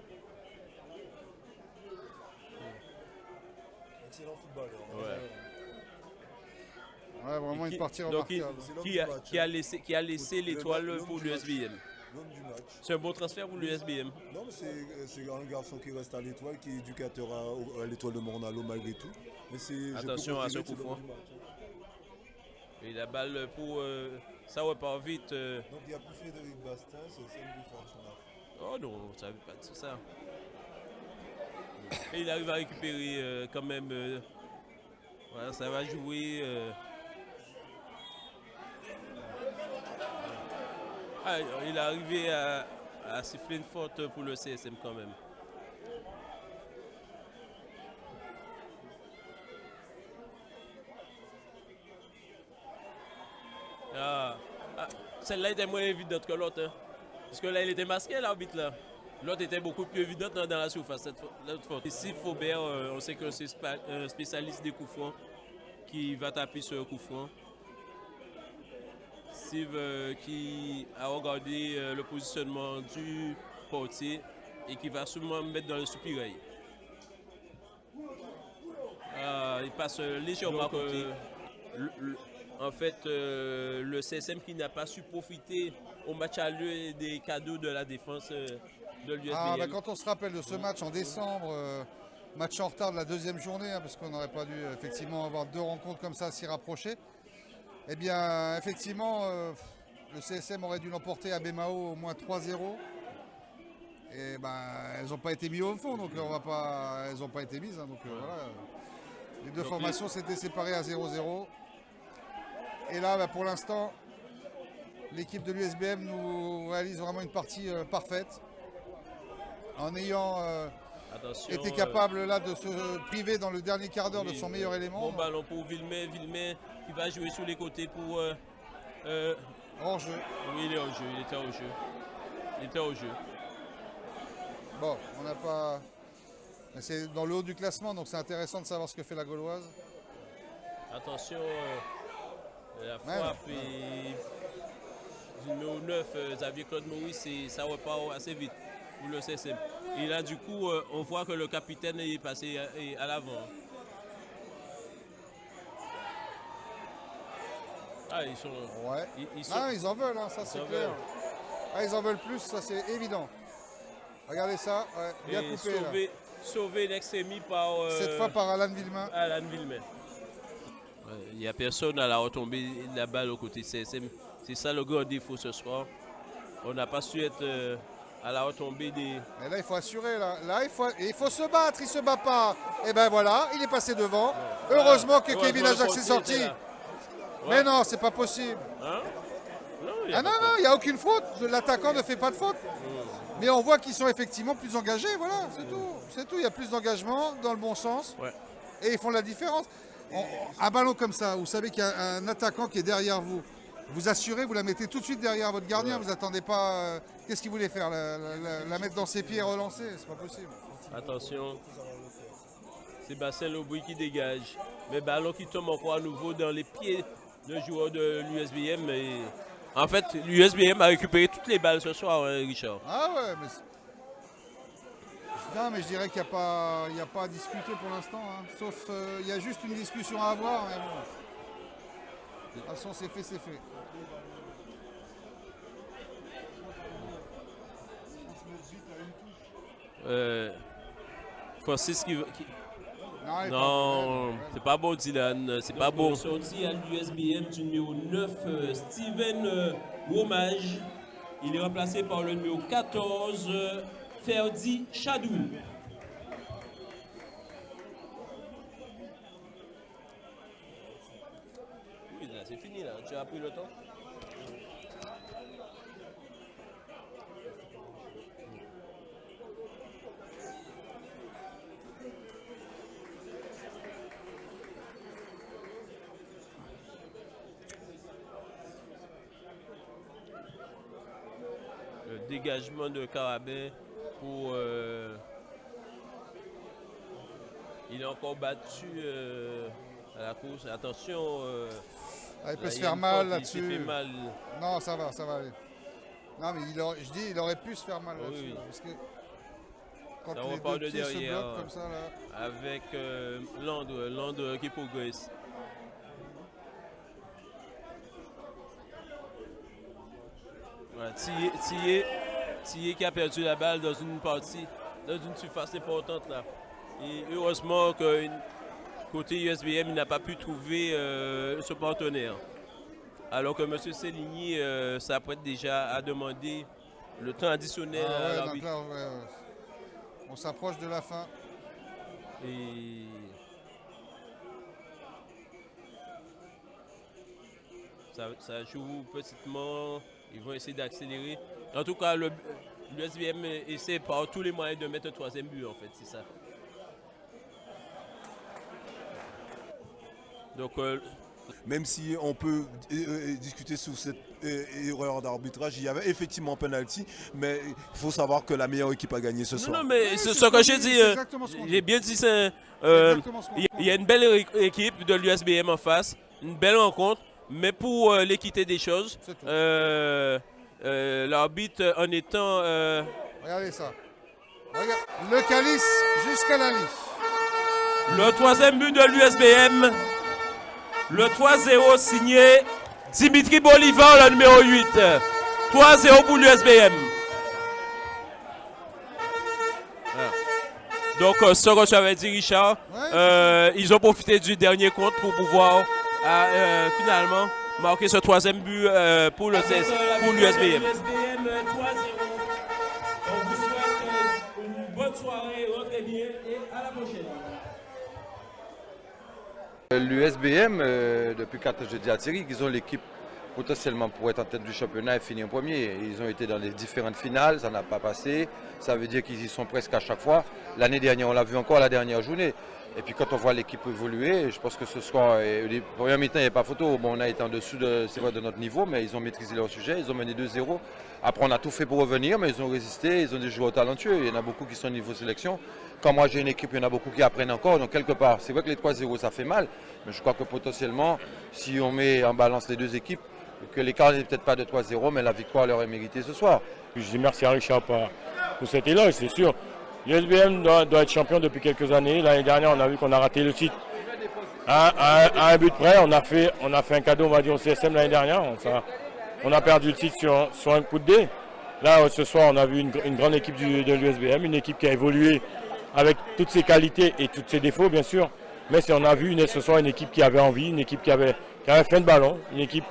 Excellent footballeur. Ouais, vraiment une partie remarquable. Qui a laissé l'étoile pour l'USBM. C'est un bon transfert pour l'USBM. Non, mais c'est un garçon qui reste à l'étoile, qui est éducateur à l'étoile de Mornalo malgré tout. Mais attention à ce coup franc. Et la balle pour... ça repart vite. Donc il n'y a plus Frédéric Bastin, c'est une défense. Oh non, ça ne veut pas dire ça. Et il arrive à récupérer quand même. Voilà, ça va jouer. Il est arrivé à siffler une faute pour le CSM quand même. Celle-là était moins évidente que l'autre. Hein. Parce que là, il était masqué, l'arbitre là. L'autre était beaucoup plus évidente dans la surface. L'autre faute. Ici, Faubert, on sait que c'est un spécialiste des coups francs qui va taper sur un coup franc. Steve qui a regardé le positionnement du portier et qui va sûrement mettre dans le soupirail. Il passe légèrement à côté. En fait, le CSM qui n'a pas su profiter au match à l'heure des cadeaux de la défense de l'USBM. Quand on se rappelle de ce match en décembre, match en retard de la deuxième journée, parce qu'on n'aurait pas dû effectivement avoir deux rencontres comme ça si rapprochées. Eh bien, effectivement, le CSM aurait dû l'emporter à Bemao au moins 3-0. Et ben, elles n'ont pas été mises au fond, donc elles n'ont pas été mises. Hein, donc voilà. Les deux formations s'étaient séparées à 0-0. Et là, pour l'instant, l'équipe de l'USBM nous réalise vraiment une partie parfaite. En ayant été capable là de se priver dans le dernier quart d'heure de son meilleur élément. Bon ballon pour Villemay. Villemay qui va jouer sur les côtés pour... hors-jeu. Oui, il est hors-jeu. Il était hors-jeu. Il était hors-jeu. Bon, on n'a pas... C'est dans le haut du classement, donc c'est intéressant de savoir ce que fait la Gauloise. Attention, la frappe et du numéro 9, Xavier Claude Maurice, ça repart assez vite pour le CSM. Et là, du coup, on voit que le capitaine est passé à l'avant. Ah, ils sont... Ouais. Ils Ah, ils en veulent, hein, ça c'est clair. Ah, ils en veulent plus, ça c'est évident. Regardez ça, ouais, bien et coupé. Sauvé l'extrémie par... Cette fois par Alan Villemain. Alan Villemain. Il n'y a personne à la retombée de la balle au côté CSM. C'est ça le grand défaut ce soir. On n'a pas su être à la retombée des... Mais là, il faut assurer. Là il faut se battre. Il ne se bat pas. Et ben voilà, il est passé devant. Heureusement que Kevin Ajax est sorti. Mais non, c'est pas possible. Hein? Non, il n'y a aucune faute. L'attaquant ne fait pas de faute. Mais on voit qu'ils sont effectivement plus engagés. Voilà, c'est tout. C'est tout. Il y a plus d'engagement dans le bon sens. Ouais. Et ils font la différence. Un ballon comme ça, vous savez qu'il y a un attaquant qui est derrière vous. Vous assurez, vous la mettez tout de suite derrière votre gardien. Vous n'attendez pas. Qu'est-ce qu'il voulait faire la mettre dans ses pieds et relancer? C'est pas possible. Attention. Sébastien Lobouy qui dégage. Mais ballon qui tombe encore à nouveau dans les pieds de joueur de l'USBM. Et... En fait, l'USBM a récupéré toutes les balles ce soir, Richard. Ah ouais, mais... Non, mais je dirais qu'il n'y a pas à discuter pour l'instant. Hein. Sauf, il y a juste une discussion à avoir. Mais bon. De toute façon, c'est fait, c'est fait. Francis qui... Non, c'est pas bon, Dylan. C'est pas bon. Sorti à l'USBM du numéro 9, Steven Womage. Il est remplacé par le numéro 14, Ferdi Chadou. Oui, là, c'est fini, là. Tu as pris le temps. Dégagement de Carabin pour... il est encore battu à la course. Attention. Il peut se faire mal là-dessus. là-dessus. Non, ça va aller. Non, mais il aurait pu se faire mal là-dessus. Oui. Parce que quand ça les repart deux de pieds derrière. se bloquent comme ça, là. Avec Landre qui progresse. Voilà, Thier qui a perdu la balle dans une partie, dans une surface importante là. Et heureusement que côté USBM, il n'a pas pu trouver ce partenaire. Alors que M. Céligny s'apprête déjà à demander le temps additionnel à l'arbitre. On s'approche de la fin. Et ça joue petitement. Ils vont essayer d'accélérer. En tout cas, l'USBM essaie par tous les moyens de mettre un troisième but, en fait, c'est ça. Donc, même si on peut discuter sur cette erreur d'arbitrage, il y avait effectivement un penalty, mais il faut savoir que la meilleure équipe a gagné ce soir. Non, mais c'est ce que j'ai dit. J'ai bien dit ça. Il y a une belle équipe de l'USBM en face, une belle rencontre. Mais pour l'équité des choses, l'arbitre en étant... Regardez ça. Regarde, le calice jusqu'à la ligne. Le troisième but de l'USBM. Le 3-0 signé Dimitri Bolivar, le numéro 8. 3-0 pour l'USBM. Donc, ce que tu avais dit, Richard, ils ont profité du dernier compte pour pouvoir... finalement marqué ce troisième but pour l'USBM. l'USBM 3-0. On vous souhaite une bonne soirée, rentrez bien et à la prochaine. L'USBM, depuis 4 jeudis à série, ils ont l'équipe potentiellement pour être en tête du championnat et finir en premier. Ils ont été dans les différentes finales, ça n'a pas passé. Ça veut dire qu'ils y sont presque à chaque fois. L'année dernière, on l'a vu encore la dernière journée. Et puis quand on voit l'équipe évoluer, je pense que ce soir, les premiers mi-temps, il n'y a pas photo. Bon, on a été en dessous de notre niveau, mais ils ont maîtrisé leur sujet, ils ont mené 2-0. Après, on a tout fait pour revenir, mais ils ont résisté, ils ont des joueurs talentueux. Il y en a beaucoup qui sont au niveau sélection. Quand moi j'ai une équipe, il y en a beaucoup qui apprennent encore. Donc quelque part, c'est vrai que les 3-0, ça fait mal. Mais je crois que potentiellement, si on met en balance les deux équipes, que l'écart n'est peut-être pas de 3-0, mais la victoire leur est méritée ce soir. Je dis merci à Richard pour cet éloge, c'est sûr. L'USBM doit être champion depuis quelques années. L'année dernière, on a vu qu'on a raté le titre à un but près. On a fait un cadeau, on va dire, au CSM l'année dernière. On a perdu le titre sur un coup de dé. Là, ce soir, on a vu une grande équipe de l'USBM, une équipe qui a évolué avec toutes ses qualités et tous ses défauts, bien sûr. Mais on a vu ce soir une équipe qui avait envie, une équipe qui avait fait de ballon, une équipe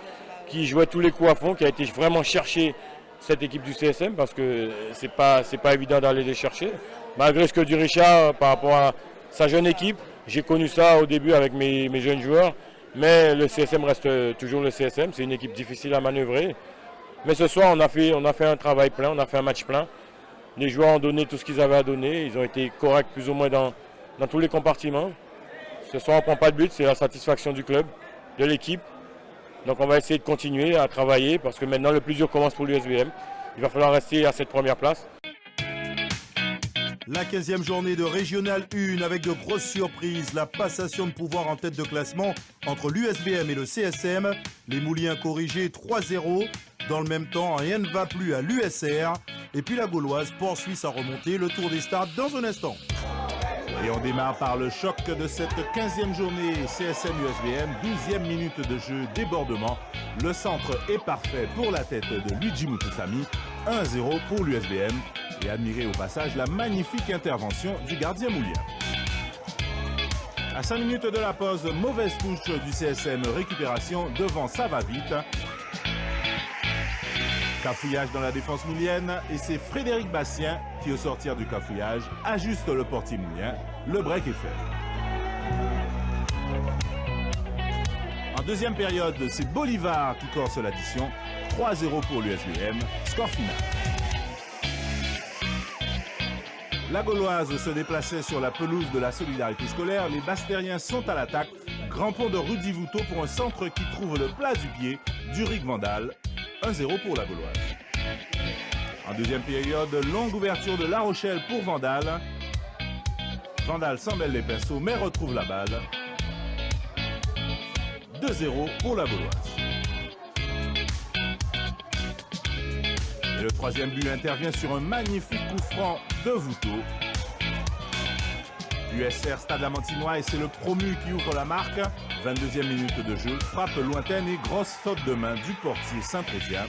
qui jouait tous les coups à fond, qui a été vraiment chercher cette équipe du CSM parce que c'est pas évident d'aller les chercher. Malgré ce que dit Richard par rapport à sa jeune équipe, j'ai connu ça au début avec mes jeunes joueurs, mais le CSM reste toujours le CSM, c'est une équipe difficile à manœuvrer. Mais ce soir, on a fait un travail plein, on a fait un match plein. Les joueurs ont donné tout ce qu'ils avaient à donner, ils ont été corrects plus ou moins dans tous les compartiments. Ce soir, on ne prend pas de but, c'est la satisfaction du club, de l'équipe. Donc on va essayer de continuer à travailler parce que maintenant le plus dur commence pour l'USBM. Il va falloir rester à cette première place. La 15e journée de Régional 1 avec de grosses surprises. La passation de pouvoir en tête de classement entre l'USBM et le CSM. Les Mouliens corrigés 3-0. Dans le même temps, rien ne va plus à l'USR. Et puis la Gauloise poursuit sa remontée. Le tour des stades dans un instant. Et on démarre par le choc de cette 15e journée CSM-USBM, 12e minute de jeu, débordement. Le centre est parfait pour la tête de Luigi Mutusami, 1-0 pour l'USBM. Et admirez au passage la magnifique intervention du gardien moulien. À 5 minutes de la pause, mauvaise touche du CSM, récupération devant ça va vite. Cafouillage dans la défense moulienne et c'est Frédéric Bastien qui, au sortir du cafouillage, ajuste le portier moulien. Le break est fait. En deuxième période, c'est Bolivar qui corse l'addition. 3-0 pour l'USBM. Score final. La Gauloise se déplaçait sur la pelouse de la Solidarité scolaire. Les Bastériens sont à l'attaque. Grand pont de Rudy Vouto pour un centre qui trouve le plat du pied d'Uric Vandal. 1-0 pour la Gauloise. En deuxième période, longue ouverture de La Rochelle pour Vandal. Vandal s'en mêle les pinceaux mais retrouve la balle. 2-0 pour la Gauloise. Et le troisième but intervient sur un magnifique coup franc de Vouto. USR Stade Amantinois et c'est le promu qui ouvre la marque. 22e minute de jeu, frappe lointaine et grosse faute de main du portier Saint-Prétien.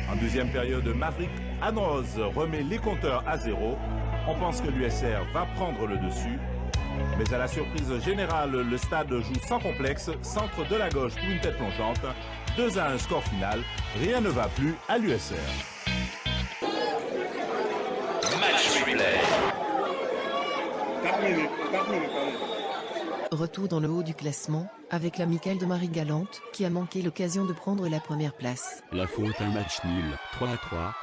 En deuxième période, Maverick Anrose remet les compteurs à 0. On pense que l'USR va prendre le dessus. Mais à la surprise générale, le stade joue sans complexe. Centre de la gauche pour une tête plongeante. 2-1 score final. Rien ne va plus à l'USR. Match replay. Retour dans le haut du classement, avec l'amicale de Marie-Galante, qui a manqué l'occasion de prendre la première place. La faute, un match nul, 3-3,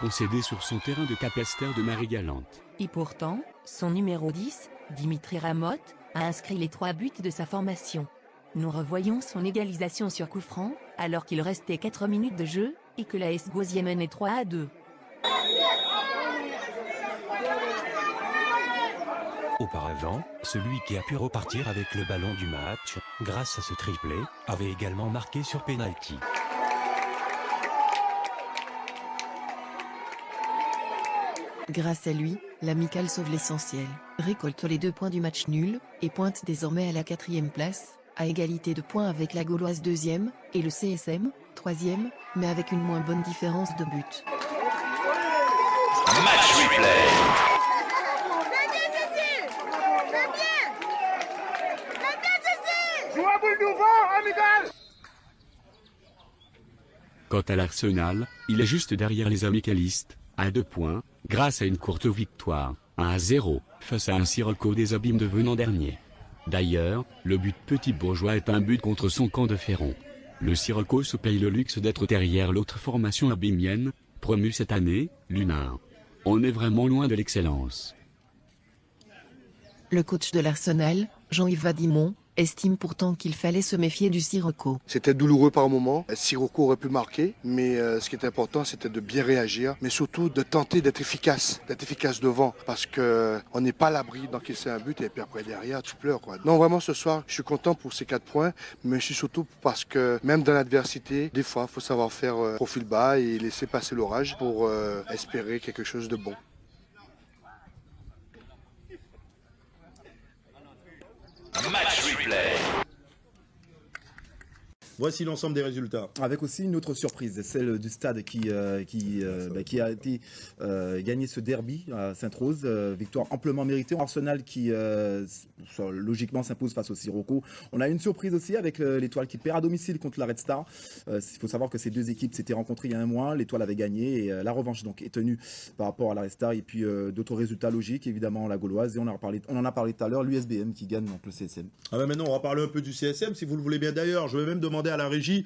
concédé sur son terrain de Capesterre de Marie-Galante. Et pourtant, son numéro 10, Dimitri Ramotte, a inscrit les 3 buts de sa formation. Nous revoyons son égalisation sur coup franc, alors qu'il restait 4 minutes de jeu, et que la S Gauzier menait 3-2. Auparavant, celui qui a pu repartir avec le ballon du match, grâce à ce triplé, avait également marqué sur penalty. Grâce à lui, l'amicale sauve l'essentiel, récolte les 2 points du match nul, et pointe désormais à la 4e place, à égalité de points avec la Gauloise 2e, et le CSM, 3e, mais avec une moins bonne différence de but. Match replay. Joue à boule du vent, amical. Quant à l'Arsenal, il est juste derrière les amicalistes, à 2 points, grâce à une courte victoire, 1-0, face à un Sirocco des abîmes devenant dernier. D'ailleurs, le but petit bourgeois est un but contre son camp de Ferron. Le Sirocco se paye le luxe d'être derrière l'autre formation abîmienne, promue cette année, l'Unard. On est vraiment loin de l'excellence. Le coach de l'Arsenal, Jean-Yves Vadimon, estime pourtant qu'il fallait se méfier du Sirocco. C'était douloureux par moments. Sirocco aurait pu marquer, mais ce qui est important, c'était de bien réagir, mais surtout de tenter d'être efficace devant, parce qu'on n'est pas à l'abri d'encaisser un but et puis après derrière, tu pleures, quoi. Non, vraiment, ce soir, je suis content pour ces 4 points, mais je suis surtout parce que même dans l'adversité, des fois, il faut savoir faire profil bas et laisser passer l'orage pour espérer quelque chose de bon. Match replay. Voici l'ensemble des résultats. Avec aussi une autre surprise, celle du stade qui a été gagné ce derby à Sainte-Rose. Victoire amplement méritée. Arsenal qui logiquement s'impose face au Sirocco. On a une surprise aussi avec l'Étoile qui perd à domicile contre la Red Star. Il faut savoir que ces deux équipes s'étaient rencontrées il y a un mois. L'Étoile avait gagné et la revanche donc est tenue par rapport à la Red Star. Et puis d'autres résultats logiques, évidemment la Gauloise. Et on en a parlé tout à l'heure, l'USBM qui gagne donc le CSM. Ah ben maintenant on va parler un peu du CSM si vous le voulez bien. D'ailleurs, je vais même demander à la régie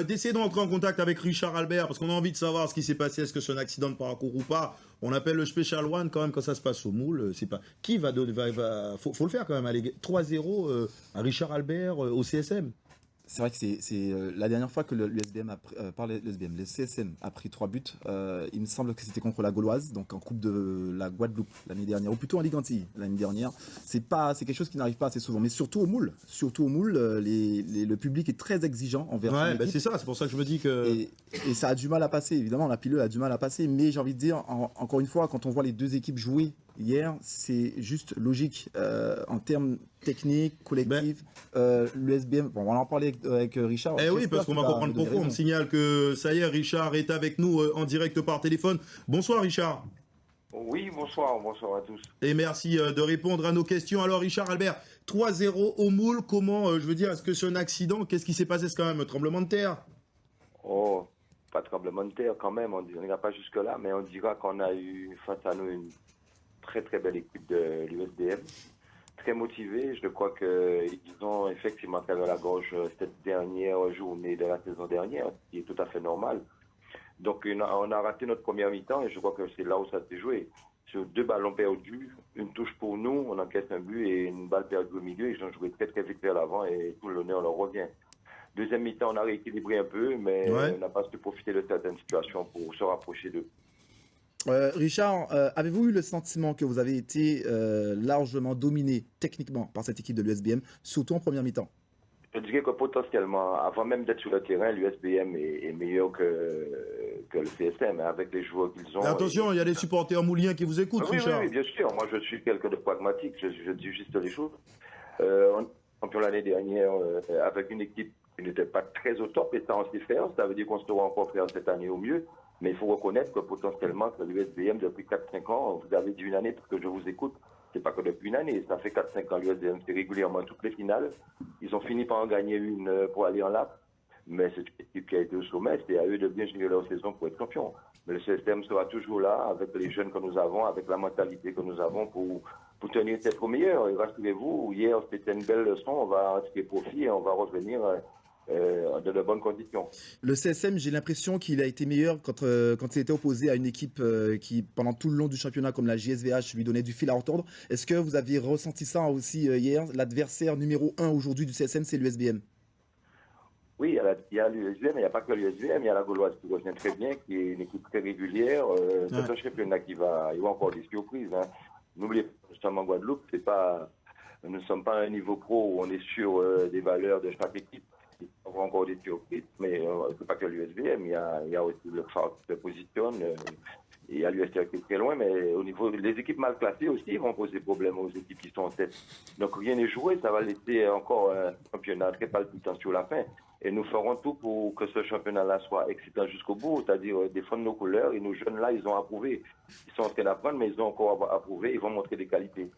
d'essayer de rentrer en contact avec Richard Albert parce qu'on a envie de savoir ce qui s'est passé. Est-ce que c'est un accident de parcours ou pas? On appelle le Special One quand même quand ça se passe au moule. C'est pas qui va faut le faire quand même. Allez, 3-0 à Richard Albert au CSM. C'est vrai que c'est la dernière fois que le CSM a pris 3 buts. Il me semble que c'était contre la Gauloise, donc en Coupe de la Guadeloupe l'année dernière, ou plutôt en Ligue Antilles l'année dernière. C'est quelque chose qui n'arrive pas assez souvent, mais surtout au moule. Le public est très exigeant envers. Ouais, bah c'est ça. C'est pour ça que je me dis que et ça a du mal à passer. Évidemment, la pilule a du mal à passer, mais j'ai envie de dire encore une fois, quand on voit les deux équipes jouer hier, c'est juste logique en termes techniques, collectifs. L'USBM, on va en parler avec Richard. Oui, parce qu'on va comprendre pourquoi. On me signale que ça y est, Richard est avec nous en direct par téléphone. Bonsoir Richard. Oui, bonsoir à tous. Et merci de répondre à nos questions. Alors Richard Albert, 3-0 au moule, comment, est-ce que c'est un accident? Qu'est-ce qui s'est passé? C'est quand même un tremblement de terre? Oh, pas de tremblement de terre quand même, on n'ira pas jusque-là, mais on dira qu'on a eu face à nous une très très belle équipe de l'USBM, très motivée. Je crois qu'ils ont effectivement traversé la gorge cette dernière journée de la saison dernière, ce qui est tout à fait normal. Donc on a raté notre première mi-temps et je crois que c'est là où ça s'est joué. Sur 2 ballons perdus, une touche pour nous, on encaisse un but et une balle perdue au milieu. Ils ont joué très très vite vers l'avant et tout l'honneur leur revient. Deuxième mi-temps, on a rééquilibré un peu, mais on n'a pas su profiter de certaines situations pour se rapprocher d'eux. Richard, avez-vous eu le sentiment que vous avez été largement dominé techniquement par cette équipe de l'USBM, surtout en première mi-temps? Je dirais que potentiellement, avant même d'être sur le terrain, l'USBM est meilleur que le CSM, avec les joueurs qu'ils ont. Mais attention, il y a des supporters mouliens qui vous écoutent, Richard. Oui, bien sûr. Moi, je suis quelqu'un de pragmatique, je dis juste les choses. Champion l'année dernière, avec une équipe qui n'était pas très au top, et ça on sait faire. Ça veut dire qu'on sera encore faire cette année au mieux. Mais il faut reconnaître que potentiellement, que l'USBM, depuis 4-5 ans, vous avez dit une année, parce que je vous écoute, c'est pas que depuis une année, ça fait 4-5 ans, l'USBM fait régulièrement toutes les finales. Ils ont fini par en gagner une pour aller en lap. Mais c'est une équipe qui a été au sommet, c'est à eux de bien gérer leur saison pour être champion. Mais le CSM sera toujours là, avec les jeunes que nous avons, avec la mentalité que nous avons pour tenir tête au meilleur. Et rassurez-vous, hier c'était une belle leçon, on va en tirer profit et on va revenir de de bonnes conditions. Le CSM, j'ai l'impression qu'il a été meilleur quand il était opposé à une équipe qui, pendant tout le long du championnat, comme la JSVH, lui donnait du fil à retordre. Est-ce que vous aviez ressenti ça aussi hier? L'adversaire numéro 1 aujourd'hui du CSM, c'est l'USBM. Oui, il y a l'USBM, mais il n'y a pas que l'USBM, il y a la Gauloise qui revient très bien, qui est une équipe très régulière. C'est un championnat il y a encore des surprises. Hein. N'oubliez pas, nous sommes en Guadeloupe, nous ne sommes pas à un niveau pro où on est sur des valeurs de chaque équipe. Il y a encore des surprises, mais c'est pas que l'USBM, il y a aussi le FARC qui se positionne, il y a l'USTR qui est très loin, mais au niveau des équipes mal classées aussi vont poser problème aux équipes qui sont en tête. Donc rien n'est joué, ça va laisser encore un championnat très palpitant sur la fin. Et nous ferons tout pour que ce championnat-là soit excitant jusqu'au bout, c'est-à-dire défendre nos couleurs. Et nos jeunes-là, ils ont approuvé. Ils sont en train d'apprendre, mais ils ont encore approuvé. Ils vont montrer des qualités.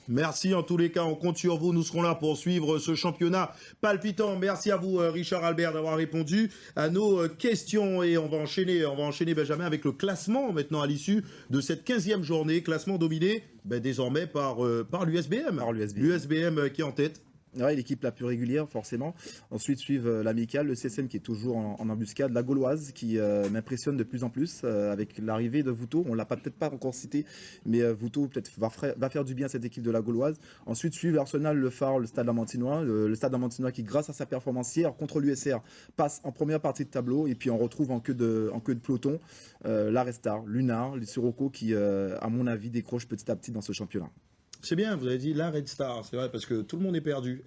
Merci en tous les cas, on compte sur vous, nous serons là pour suivre ce championnat palpitant. Merci à vous Richard Albert d'avoir répondu à nos questions et on va enchaîner Benjamin avec le classement maintenant à l'issue de cette 15e journée, classement dominé désormais par l'USBM. L'USBM qui est en tête. Ouais, l'équipe la plus régulière, forcément. Ensuite suivent l'Amicale, le CSM qui est toujours en embuscade, la Gauloise qui m'impressionne de plus en plus avec l'arrivée de Vouto. On l'a peut-être pas encore cité, mais Vouto peut-être va faire du bien à cette équipe de la Gauloise. Ensuite suivent Arsenal, le Phare, le Stade Lamantinois. Le Stade Lamantinois qui, grâce à sa performance hier contre l'USR, passe en première partie de tableau. Et puis on retrouve en queue de peloton la Red Star, Lunar, les Sirocco qui, à mon avis, décrochent petit à petit dans ce championnat. C'est bien, vous avez dit la Red Star, c'est vrai, parce que tout le monde est perdu.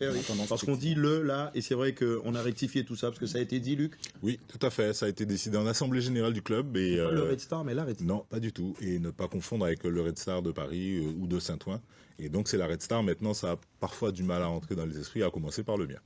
Parce qu'on dit le, là, et c'est vrai qu'on a rectifié tout ça, parce que ça a été dit, Luc. Oui, tout à fait, ça a été décidé en assemblée générale du club. Et, le Red Star, mais la Red Star. Non, pas du tout, et ne pas confondre avec le Red Star de Paris ou de Saint-Ouen. Et donc c'est la Red Star, maintenant ça a parfois du mal à entrer dans les esprits, à commencer par le mien.